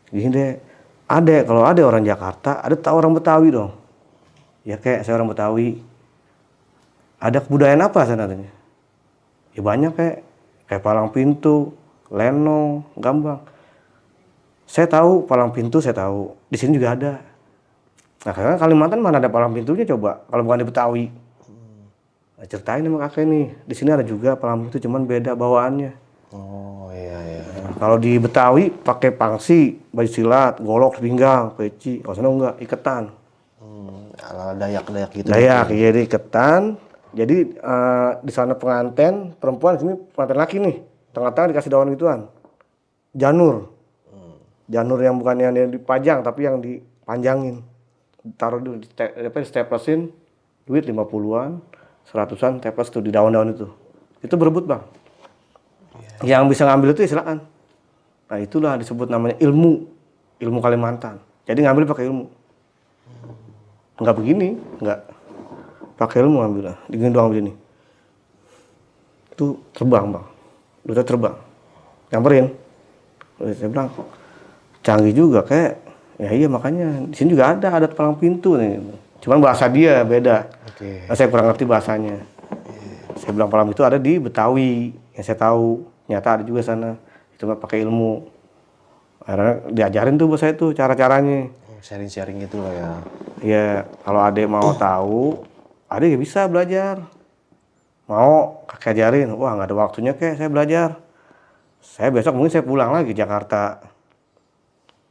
Gini deh, kalau ada orang Jakarta, ada tahu orang Betawi dong. Ya kayak saya orang Betawi. Ada kebudayaan apa sana katanya? Ya banyak kayak palang pintu, lenong, gambang. Saya tahu palang pintu, saya tahu. Di sini juga ada. Nah, karena Kalimantan mana ada palang pintunya coba, kalau bukan di Betawi. Nah, ceritain sama kakek nih, di sini ada juga palang pintu, cuman beda bawaannya. Oh iya. Nah, kalau di Betawi pakai pangsi, baju silat, golok di pinggang, peci. Kalau sana enggak, iketan. Ala Dayak gitu. Dayak, jadi iketan. Jadi di sana pengantin perempuan, di sini pengantin laki nih. Tengah-tengah dikasih daun gituan. Janur. Janur yang bukan yang dipajang, tapi yang dipanjangin. Taruh dulu, staplesin, duit 50-an, 100-an, staples tuh di daun-daun itu. Itu berebut bang. Yang bisa ngambil itu ya silakan. Nah itulah disebut namanya ilmu Kalimantan. Jadi ngambil pakai ilmu. Enggak begini, enggak. Pakai ilmu ngambil lah, digini doang begini. Itu terbang bang, duitnya terbang. Nyamperin. Saya bilang, canggih juga kayak. Ya iya makanya di sini juga ada adat palang pintu nih. Cuman bahasa dia beda. Oke. Nah, saya kurang ngerti bahasanya. Saya bilang palang pintu ada di Betawi, yang saya tahu. Nyata ada juga sana. Itu mah pakai ilmu. Akhirnya diajarin tuh buat saya tuh cara-caranya. Sharing-sharing gitu lah ya. Ya kalau adek mau tahu, adek ya bisa belajar. Mau kakek ajarin, wah nggak ada waktunya kek saya belajar. Saya besok mungkin saya pulang lagi ke Jakarta.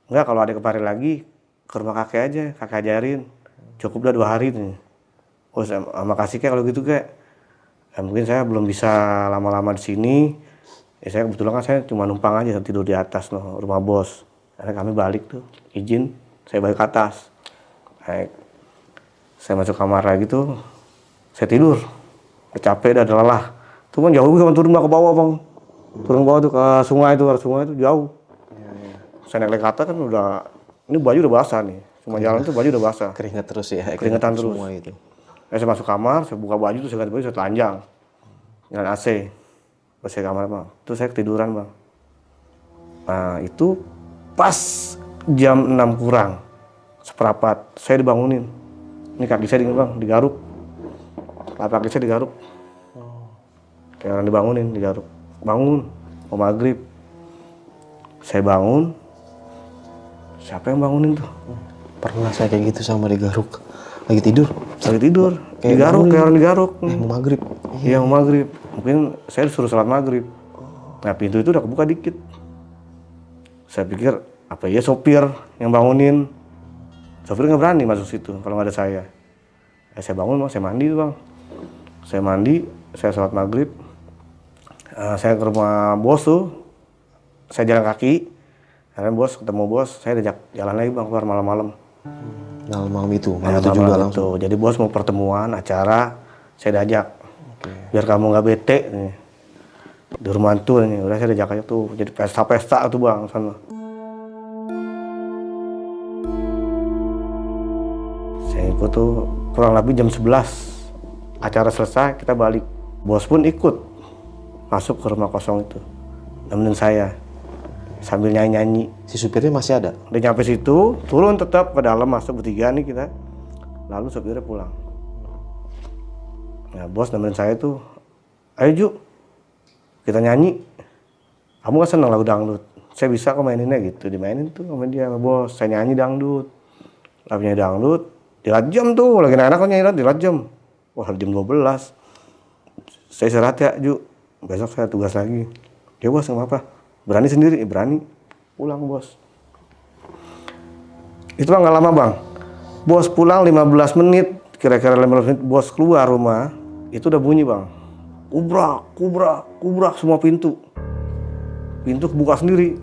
Enggak, kalau ada kemarin lagi ke rumah kakek aja, kakek ajarin. Cukup udah 2 hari nih. Oh, makasih kek kalau gitu kek. Ya, mungkin saya belum bisa lama-lama di sini. Ya, saya kebetulan kan saya cuma numpang aja tidur di atas loh, rumah bos. Karena kami balik tuh, izin, saya balik ke atas. Baik. Saya masuk kamar lagi tuh, saya tidur. Capek dah, lelah. Tuh kan jauh kan turun ke bawah bang. Turun ke bawah tuh ke sungai itu jauh. Saya naik ke atas kan udah, ini baju udah basah nih. Cuma jalan tuh baju udah basah. Keringat terus ya. Keringetan terus. Semua itu. Saya masuk kamar, saya buka baju, terus saya ganti baju, saya telanjang. Dengan AC. Pas saya kamar bang. Terus saya ketiduran bang. Nah itu pas jam 6 kurang. Seperempat, saya dibangunin. Ini kaki saya bang, digaruk. Telapak kaki saya digaruk. Kayak orang dibangunin, digaruk. Bangun, mau maghrib. Saya bangun. Siapa yang bangunin tuh? Pernah saya kayak gitu sama digaruk. Lagi tidur. Lagi tidur, Kayak digaruk, bangunin. kayak orang digaruk. Mau maghrib. Iya mau maghrib. Mungkin saya disuruh sholat maghrib. Nah pintu itu udah kebuka dikit. Saya pikir apa ya sopir yang bangunin. Sopir nggak berani masuk situ kalau nggak ada saya. Saya bangun bang, saya mandi tuh bang. Saya mandi, saya sholat maghrib. Saya ke rumah bos tuh. Saya jalan kaki. Karena bos ketemu bos, saya diajak jalan lagi bang keluar malam-malam. Malam itu Ya, juga malam langsung. itu. Jadi bos mau pertemuan acara, saya diajak. Biar kamu nggak bete nih. Di rumah tuh nih, udah saya diajak aja tuh. Jadi pesta-pesta tuh bang sana. Saya ikut tuh kurang lebih jam 11. Acara selesai, kita balik. Bos pun ikut masuk ke rumah kosong itu. Nemenin saya sambil nyanyi-nyanyi. Si supirnya masih ada. Udah nyampe situ, turun tetap ke dalam, masuk bertiga nih kita. Lalu sopirnya pulang. Nah bos nemenin saya tuh, ayo Ju, kita nyanyi. Kamu kan seneng lagu dangdut. Saya bisa kok maininnya gitu, dimainin tuh sama dia sama bos. Saya nyanyi dangdut, lagunya dangdut. Dilat jam tuh, lagi enak kok nyanyi dilat jam. Wah jam 12. Saya istirahat ya Ju, besok saya tugas lagi. Ya bos nggak apa-apa. Berani sendiri, berani. Pulang bos. Itu bang nggak lama bang. Bos pulang 15 menit, kira-kira 15 menit bos keluar rumah, itu udah bunyi bang. Kubrak, kubrak, kubrak semua pintu. Pintu kebuka sendiri.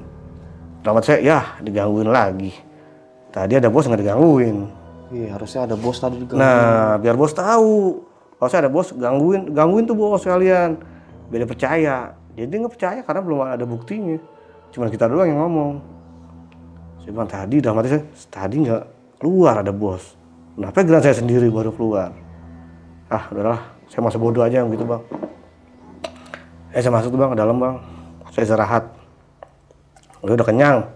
Dalam hati saya, ya digangguin lagi. Tadi ada bos nggak digangguin. Iya, harusnya ada bos tadi juga. Nah, biar bos tahu. Kalau saya ada bos gangguin tuh bos kalian. Biar dia percaya. Jadi dia nggak percaya karena belum ada buktinya. Cuma kita doang yang ngomong. Saya bilang tadi dalam hati saya, tadi nggak keluar ada bos. Kenapa gerak saya sendiri baru keluar? Ah, udahlah, saya masih bodoh aja gitu bang. Saya masuk tuh bang ke dalam bang. Saya istirahat. Udah kenyang.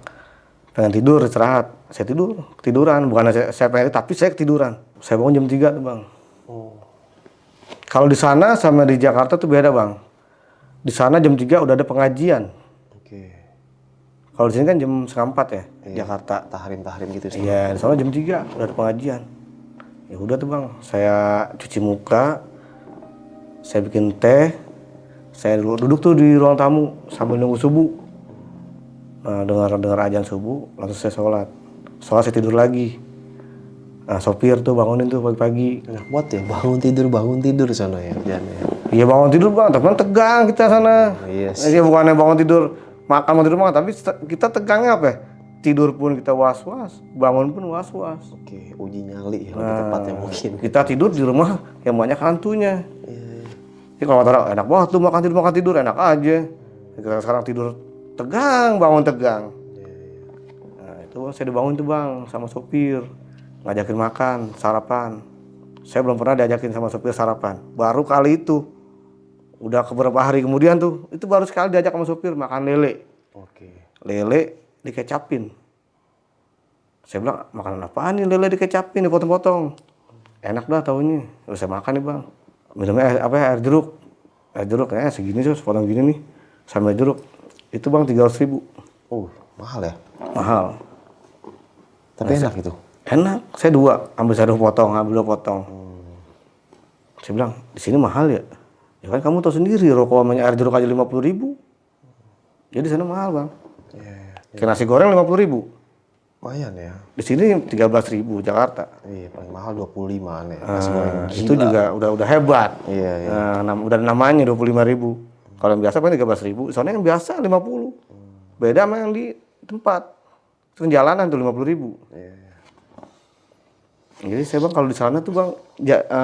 Pengen tidur, istirahat. Saya ketiduran. Bukan saya pengen, tapi saya ketiduran. Saya bangun jam 3 tuh bang. Kalau di sana sama di Jakarta tuh beda bang. Di sana jam 3 udah ada pengajian. Oke. Kalau di sini kan jam 3:30 ya, Jakarta. Tahrim gitu sih. Iya, di sana jam 3 udah ada pengajian. Ya udah tuh bang, saya cuci muka, saya bikin teh, saya duduk tuh di ruang tamu sambil nunggu subuh. Nah, dengar azan subuh, langsung saya sholat. Sholat saya tidur lagi. Nah, sopir tuh bangunin tuh pagi-pagi. Enak banget ya, bangun tidur sana ya kerjaannya. Iya bangun tidur bang, tapi kan tegang kita sana. Iya sih. Jadi bukannya bangun tidur, makan tidur makan, tapi kita tegangnya apa ya? Tidur pun kita was-was, bangun pun was-was. Oke, uji nyali ya lebih tepatnya mungkin. Kita tidur di rumah yang banyak hantunya. Iya. Jadi kalau kata orang enak banget tuh makan tidur enak aja. Kita sekarang tidur tegang, bangun tegang. Nah itu saya dibangun tuh bang sama sopir, ngajakin makan, sarapan. Saya belum pernah diajakin sama sopir sarapan. Baru kali itu, udah beberapa hari kemudian tuh, itu baru sekali diajak sama sopir makan lele. Oke. Lele dikecapin. Saya bilang makanan apaan nih lele dikecapin, dipotong-potong. Enak dah taunya. Terus saya makan nih bang. Minumnya air jeruk. Air jeruk kayaknya segini sih, sepotong gini nih. Sambil jeruk. Itu bang 300.000. Mahal ya? Mahal. Tapi enak gitu. Enak. Saya ambil 2 potong, ambil 2 potong. Saya bilang, di sini mahal ya? Ya kan kamu tahu sendiri, rokok sama air jeruk aja 50.000. Jadi di sana mahal bang. Kayak nasi goreng 50.000. Lumayan ya. Di sini 13.000 Jakarta. Iya, paling mahal 25-an ya. Itu juga udah hebat. Iya, iya. Udah namanya 25.000. Kalau yang biasa paling 13.000. Soalnya yang biasa 50. Beda sama yang di tempat. Itu jalanan tuh 50.000. Iya. Jadi saya bang kalau di sana tuh bang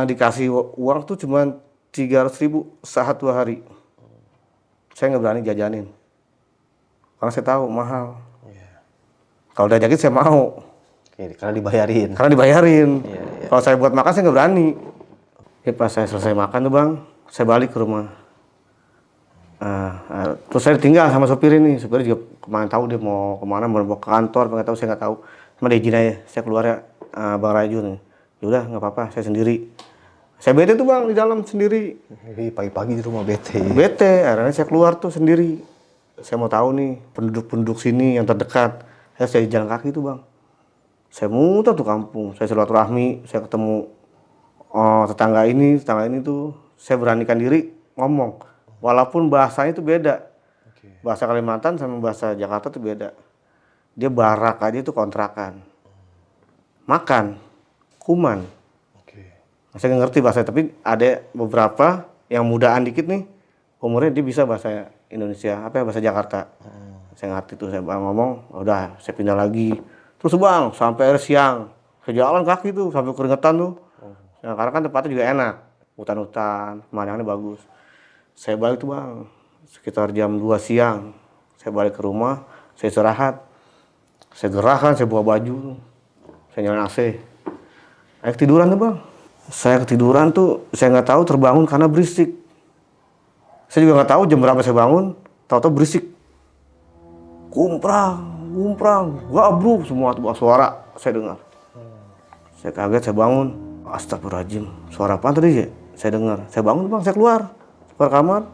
dikasih uang tuh cuma 300.000 satu hari. Saya nggak berani jajanin. Karena saya tahu mahal. Kalau diajakin saya mau. Oke, karena dibayarin. Karena dibayarin. Iya. Kalau saya buat makan saya nggak berani. Pas saya selesai makan tuh bang, saya balik ke rumah. Terus saya tinggal sama sopir ini. Sopir juga kemana tahu dia mau kemana, mau ke kantor, nggak tahu, saya nggak tahu. Cuma dia izin aja, saya keluar ya, Bang Raju nih. Yaudah nggak apa-apa, saya sendiri. Saya bete tuh bang di dalam sendiri. Pagi-pagi di rumah bete. Bete, akhirnya saya keluar tuh sendiri. Saya mau tahu nih penduduk-penduduk sini yang terdekat. Saya jalan kaki tuh bang. Saya muter tuh kampung, saya silaturahmi, saya ketemu tetangga ini tuh. Saya beranikan diri ngomong. Walaupun bahasanya itu beda. Bahasa Kalimantan sama bahasa Jakarta itu beda. Dia barak aja itu kontrakan. Makan, kuman. Saya nggak ngerti bahasa, tapi ada beberapa yang mudaan dikit nih, umurnya dia bisa bahasa Indonesia, bahasa Jakarta. Saya ngerti tuh, saya ngomong, udah saya pindah lagi. Terus bang, sampai air siang, saya jalan kaki tuh, sampai keringetan tuh. Nah, karena kan tempatnya juga enak, hutan-hutan, pemandangannya bagus. Saya balik tuh bang, sekitar jam 2 siang, saya balik ke rumah, saya istirahat. Saya gerahkan, saya bawa baju, saya nyalain AC. Ayo tiduran tuh bang. Saya ketiduran tuh, saya nggak tahu terbangun karena berisik. Saya juga nggak tahu jam berapa saya bangun, tahu-tahu berisik. Kumprang, gabruk semua tuh suara saya dengar. Saya kaget, saya bangun. Astagfirullahaladzim, suara apa tadi ya? Saya dengar. Saya bangun bang, saya keluar kamar.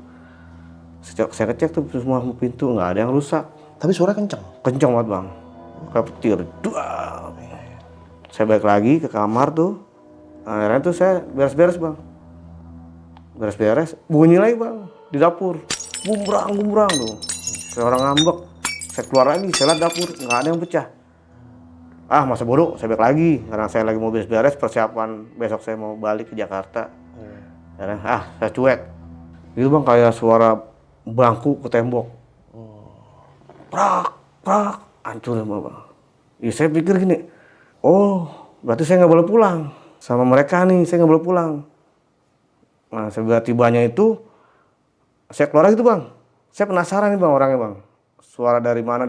Saya ngecek tuh semua pintu, nggak ada yang rusak. Tapi suara kencang. Kencang banget bang, kayak petir. Saya balik lagi ke kamar tuh. Akhirnya tuh saya beres-beres bang. Beres-beres, bunyi lagi bang di dapur. Gumbrang tuh. Kayak orang ngambek. Saya keluar lagi, saya lihat dapur, nggak ada yang pecah. Masa bodoh, saya balik lagi. Karena saya lagi mau beres-beres, persiapan besok saya mau balik ke Jakarta. Akhirnya, saya cuek. Itu bang kayak suara bangku ke tembok. Prak, hancur ya bang. Ya, saya pikir gini, berarti saya nggak boleh pulang. Sama mereka nih, saya nggak boleh pulang. Nah, tiba-tibanya itu, saya keluar lagi tuh bang. Saya penasaran nih bang orangnya bang. Suara dari mana,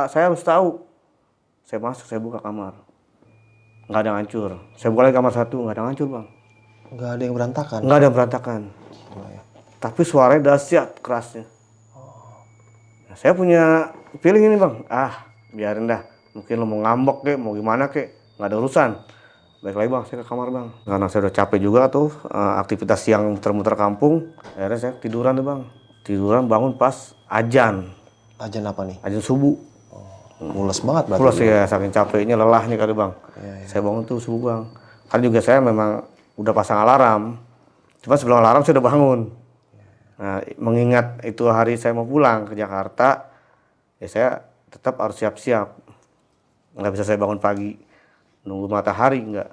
saya harus tahu. Saya masuk, saya buka kamar. Nggak ada yang hancur. Saya buka lagi kamar 1, nggak ada yang hancur bang. Nggak ada yang berantakan? Nggak ada yang berantakan. Tapi suaranya dahsyat, kerasnya. Nah, saya punya feeling ini bang. Biarin dah. Mungkin lo mau ngambek kek, mau gimana kek. Nggak ada urusan. Balik lagi bang, saya ke kamar bang. Karena saya udah capek juga tuh, aktivitas siang muter-muter kampung. Akhirnya saya tiduran tuh bang. Tiduran bangun pas azan. Azan apa nih? Azan subuh. Mules banget berarti. Mules ya, saking capeknya, lelahnya kali bang. Iya. Saya bangun tuh subuh bang. Karena juga saya memang udah pasang alarm. Cuma sebelum alarm saya udah bangun. Nah, mengingat itu hari saya mau pulang ke Jakarta, ya saya tetap harus siap-siap. Nggak bisa saya bangun pagi, nunggu matahari, nggak.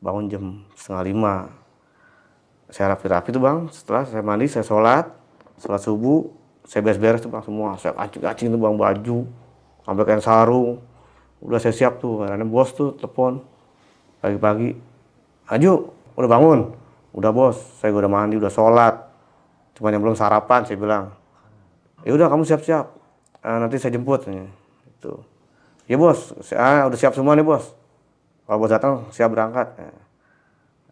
Bangun jam 4:30. Saya rapi-rapi tuh bang, setelah saya mandi, saya sholat subuh, saya beres-beres tuh bang semua. Saya kacing-kacing tuh bang, baju, sampai kain sarung. Udah saya siap tuh, karena bos tuh telepon pagi-pagi. Aju, udah bangun? Udah bos, saya udah mandi, udah sholat. Cuma yang belum sarapan, saya bilang. Ya udah kamu siap-siap, nanti saya jemput. Itu. Ya bos, udah siap semua nih bos. Kalau bos datang, siap berangkat.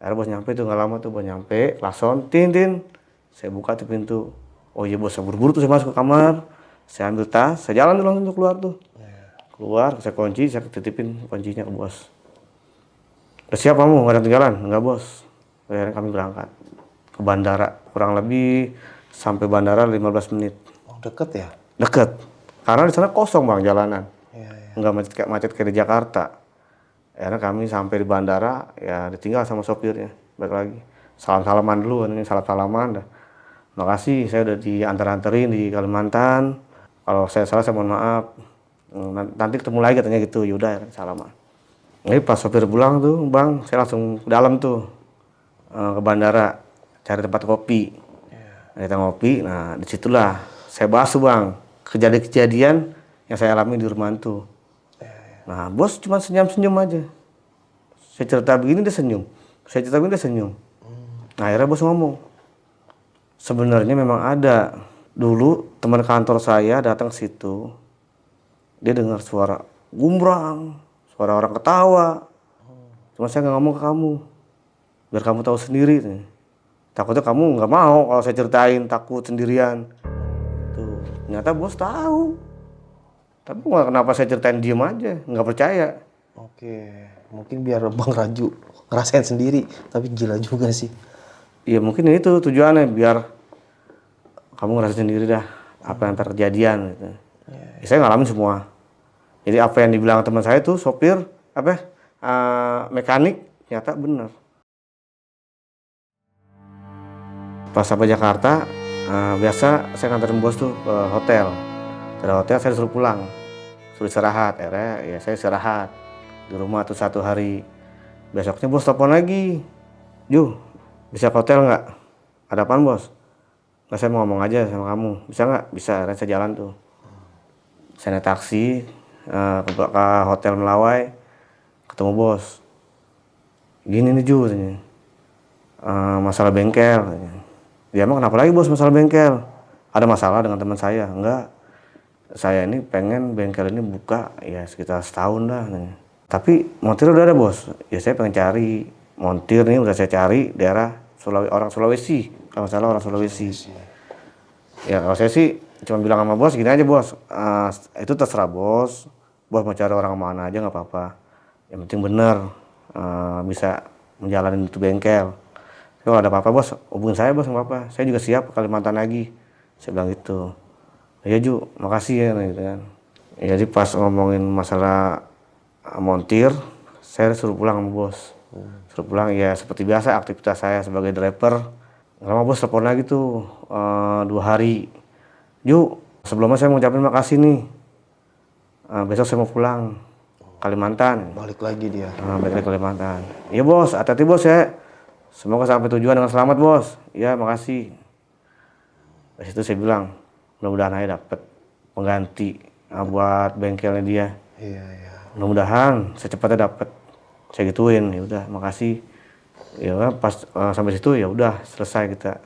Akhirnya bos nyampe tuh, nggak lama tuh bos nyampe, langsung tin. Saya buka tuh pintu. Oh iya bos, saya buru-buru tuh saya masuk ke kamar. Saya ambil tas, saya jalan tuh langsung tuh keluar tuh. Keluar, saya kunci, saya titipin kuncinya ke bos. Udah siap kamu, nggak ada tinggalan? Enggak bos. Akhirnya kami berangkat ke bandara. Kurang lebih sampai bandara 15 menit. Oh, deket ya? Deket. Karena di sana kosong bang jalanan. Iya. Nggak macet kayak di Jakarta. Akhirnya kami sampai di bandara, ya ditinggal sama sopirnya. Balik lagi. Salam-salaman dulu, ini salam-salaman dah. Makasih, saya udah diantar-anterin di Kalimantan. Kalau saya salah, saya mohon maaf. Nanti ketemu lagi katanya gitu. Yaudah, salaman. Ini pas sopir pulang tuh, bang, saya langsung ke dalam tuh. Ke bandara, cari tempat kopi. Kita ngopi, nah disitulah saya bahas tuh bang, kejadian-kejadian yang saya alami di rumah itu. Nah bos cuma senyum-senyum aja. Saya cerita begini dia senyum, saya cerita begini dia senyum. Nah akhirnya bos ngomong, sebenarnya memang ada. Dulu teman kantor saya datang ke situ, dia dengar suara gumbrang, suara orang ketawa. Cuma saya nggak ngomong ke kamu. biar kamu tahu sendiri. Takutnya kamu nggak mau kalau saya ceritain, takut sendirian. Tuh, ternyata bos tahu. Tapi kenapa saya ceritain diem aja, nggak percaya. Oke, mungkin biar Bang Raju ngerasain sendiri, tapi gila juga sih. Ya mungkin itu tujuannya, biar kamu ngerasain sendiri dah apa yang terjadian gitu. Ya, saya ngalamin semua. Jadi apa yang dibilang teman saya tuh sopir mekanik ternyata benar. Pas sampai Jakarta, biasa saya nganterin bos tuh ke hotel. Dari hotel saya disuruh pulang, suruh istirahat. Akhirnya ya saya istirahat di rumah tuh 1 hari. Besoknya bos telepon lagi, Ju, bisa ke hotel nggak? Ada apaan bos? Nggak, saya mau ngomong aja sama kamu. Bisa nggak? Bisa. Akhirnya saya jalan tuh. Saya naik taksi ke hotel Melawai, ketemu bos. Gini nih Ju, masalah bengkel. Dia emang kenapa lagi bos masalah bengkel? Ada masalah dengan teman saya? Enggak. Saya ini pengen bengkel ini buka ya sekitar setahun dah. Tapi montir udah ada bos. Ya saya pengen cari montir nih, udah saya cari daerah orang Sulawesi. Kalau salah orang Sulawesi. Ya kalau saya sih cuma bilang sama bos gini aja bos. Itu terserah bos. Bos mau cari orang mana aja nggak apa-apa. Yang penting bener bisa menjalani itu bengkel. Kalau ada apa-apa bos, hubungin saya bos, nggak apa-apa. Saya juga siap ke Kalimantan lagi. Saya bilang gitu. Ya Ju, makasih ya gitu kan. Ya, jadi pas ngomongin masalah montir, saya suruh pulang sama bos. Suruh pulang ya seperti biasa aktivitas saya sebagai driver. Lama bos telepon lagi tuh 2 hari. Ju, sebelumnya saya mau ucapin makasih nih. Besok saya mau pulang Kalimantan. Balik lagi dia. Balik lagi Kalimantan. Iya bos, hati-hati bos ya. Semoga sampai tujuan dengan selamat bos. Ya makasih. Dari situ saya bilang, mudah-mudahan aja dapet pengganti buat bengkelnya dia. Iya. Mudah-mudahan secepatnya dapet. Saya gituin, ya udah makasih. Ya pas sampai situ ya udah selesai kita.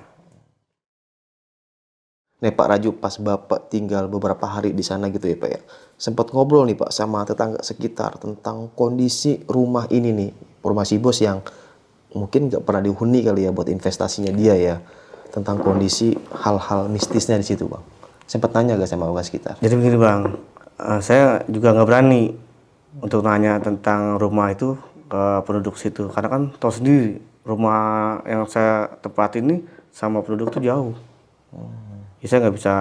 Nih Pak Raju, pas Bapak tinggal beberapa hari di sana gitu ya Pak ya. Sempat ngobrol nih Pak sama tetangga sekitar tentang kondisi rumah ini nih. Rumah si bos yang mungkin nggak pernah dihuni kali ya buat investasinya dia ya. Tentang kondisi hal-hal mistisnya di situ Bang. Sempat tanya gak sama warga sekitar? Jadi begini Bang, saya juga nggak berani untuk nanya tentang rumah itu ke penduduk situ. Karena kan tahu sendiri, rumah yang saya tempatin ini sama penduduk tuh jauh. Jadi saya nggak bisa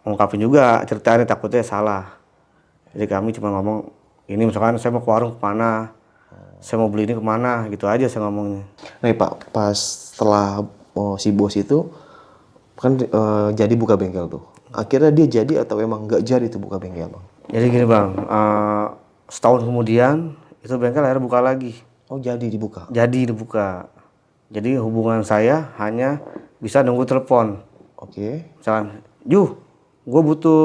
ngungkapin juga ceritanya, takutnya salah. Jadi kami cuma ngomong, ini misalkan saya mau ke warung kemana, saya mau beli ini kemana, gitu aja saya ngomongnya. Nah Pak, pas setelah si bos itu kan jadi buka bengkel tuh. Akhirnya dia jadi atau emang nggak jadi tuh buka bengkel Bang? Jadi gini Bang, setahun kemudian itu bengkel akhirnya buka lagi. Oh jadi dibuka? Jadi dibuka. Jadi hubungan saya hanya bisa nunggu telepon. Oke. Misalkan, Ju, gue butuh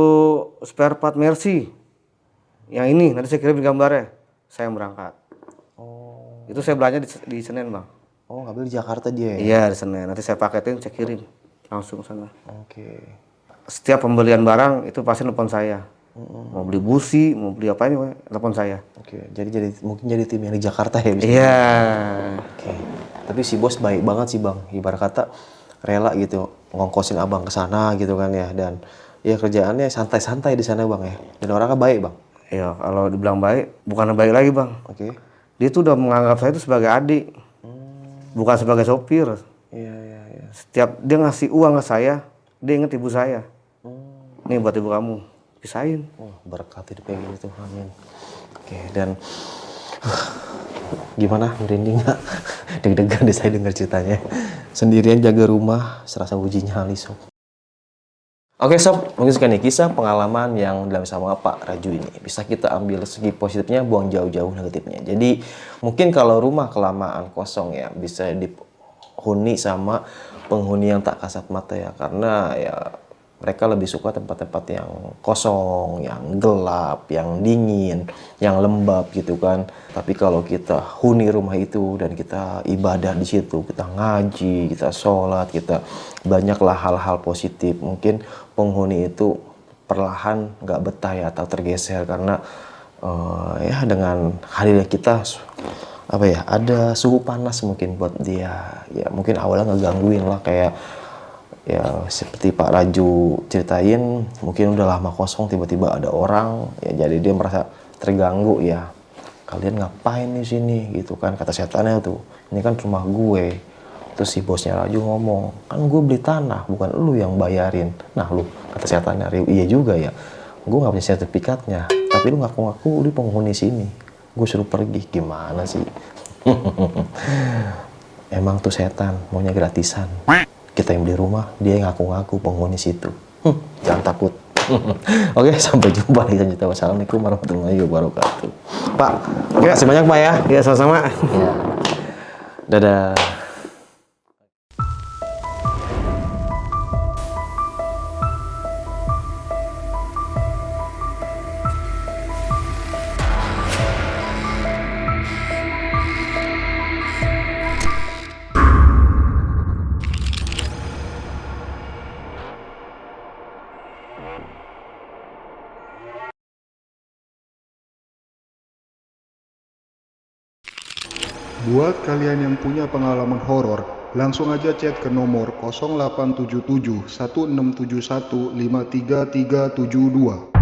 spare part Mercy. Yang ini, nanti saya kirim gambarnya. Saya yang berangkat. Oh. Itu saya belanja di Senen Bang. Oh ngambil di Jakarta dia ya? Iya di Senen, nanti saya paketin, saya kirim. Langsung sana. Oke. Setiap pembelian barang itu pasti telepon saya. Mau beli busi, mau beli apa ini, telepon saya. Oke, jadi mungkin jadi tim yang di Jakarta ya bisa. Iya. Oke. Tapi si bos baik banget sih Bang. Ibarat kata rela gitu ngongkosin Abang ke sana gitu kan ya, dan ya kerjaannya santai-santai di sana Bang ya. Dan orangnya baik Bang. Iya, kalau dibilang baik, bukan baik lagi Bang. Oke. Dia tuh udah menganggap saya itu sebagai adik. Bukan sebagai sopir. Iya. Setiap dia ngasih uang ke saya, dia inget ibu saya. Nih buat ibu kamu, pisahin. Oh, berkat hidup kayak gitu, amin. Oke, dan gimana, merinding nggak? Deg-degan deh saya dengar ceritanya. Sendirian jaga rumah, serasa uji nyali sob. Oke sob, mungkin sekian nih kisah pengalaman yang dalam sama Pak Raju ini. Bisa kita ambil segi positifnya, buang jauh-jauh negatifnya. Jadi mungkin kalau rumah kelamaan kosong ya bisa dihuni sama penghuni yang tak kasat mata ya. Karena ya mereka lebih suka tempat-tempat yang kosong, yang gelap, yang dingin, yang lembab gitu kan. Tapi kalau kita huni rumah itu dan kita ibadah di situ, kita ngaji, kita sholat, kita banyaklah hal-hal positif. Mungkin penghuni itu perlahan nggak betah ya atau tergeser karena ya dengan hadirnya kita apa ya, ada suhu panas mungkin buat dia. Ya mungkin awalnya ngegangguin lah, kayak ya seperti Pak Raju ceritain, mungkin udah lama kosong tiba-tiba ada orang, ya jadi dia merasa terganggu ya. Kalian ngapain di sini gitu kan, kata setannya tuh. Ini kan rumah gue. Terus si bosnya Raju ngomong, kan gue beli tanah, bukan lu yang bayarin. Nah lu, kata setannya, iya juga ya. Gue nggak punya sertifikatnya, tapi lu ngaku-ngaku lu penghuni sini. Gue suruh pergi, gimana sih? Emang tuh setan maunya gratisan. Kita yang beli rumah, dia yang ngaku-ngaku penghuni situ. Jangan takut. Oke, sampai jumpa di selanjutnya. Wassalamualaikum warahmatullahi wabarakatuh. Pak, makasih banyak Pak ya. Ya sama-sama. Ya. Dadah. Buat kalian yang punya pengalaman horor, langsung aja chat ke nomor 0877 1671 53372.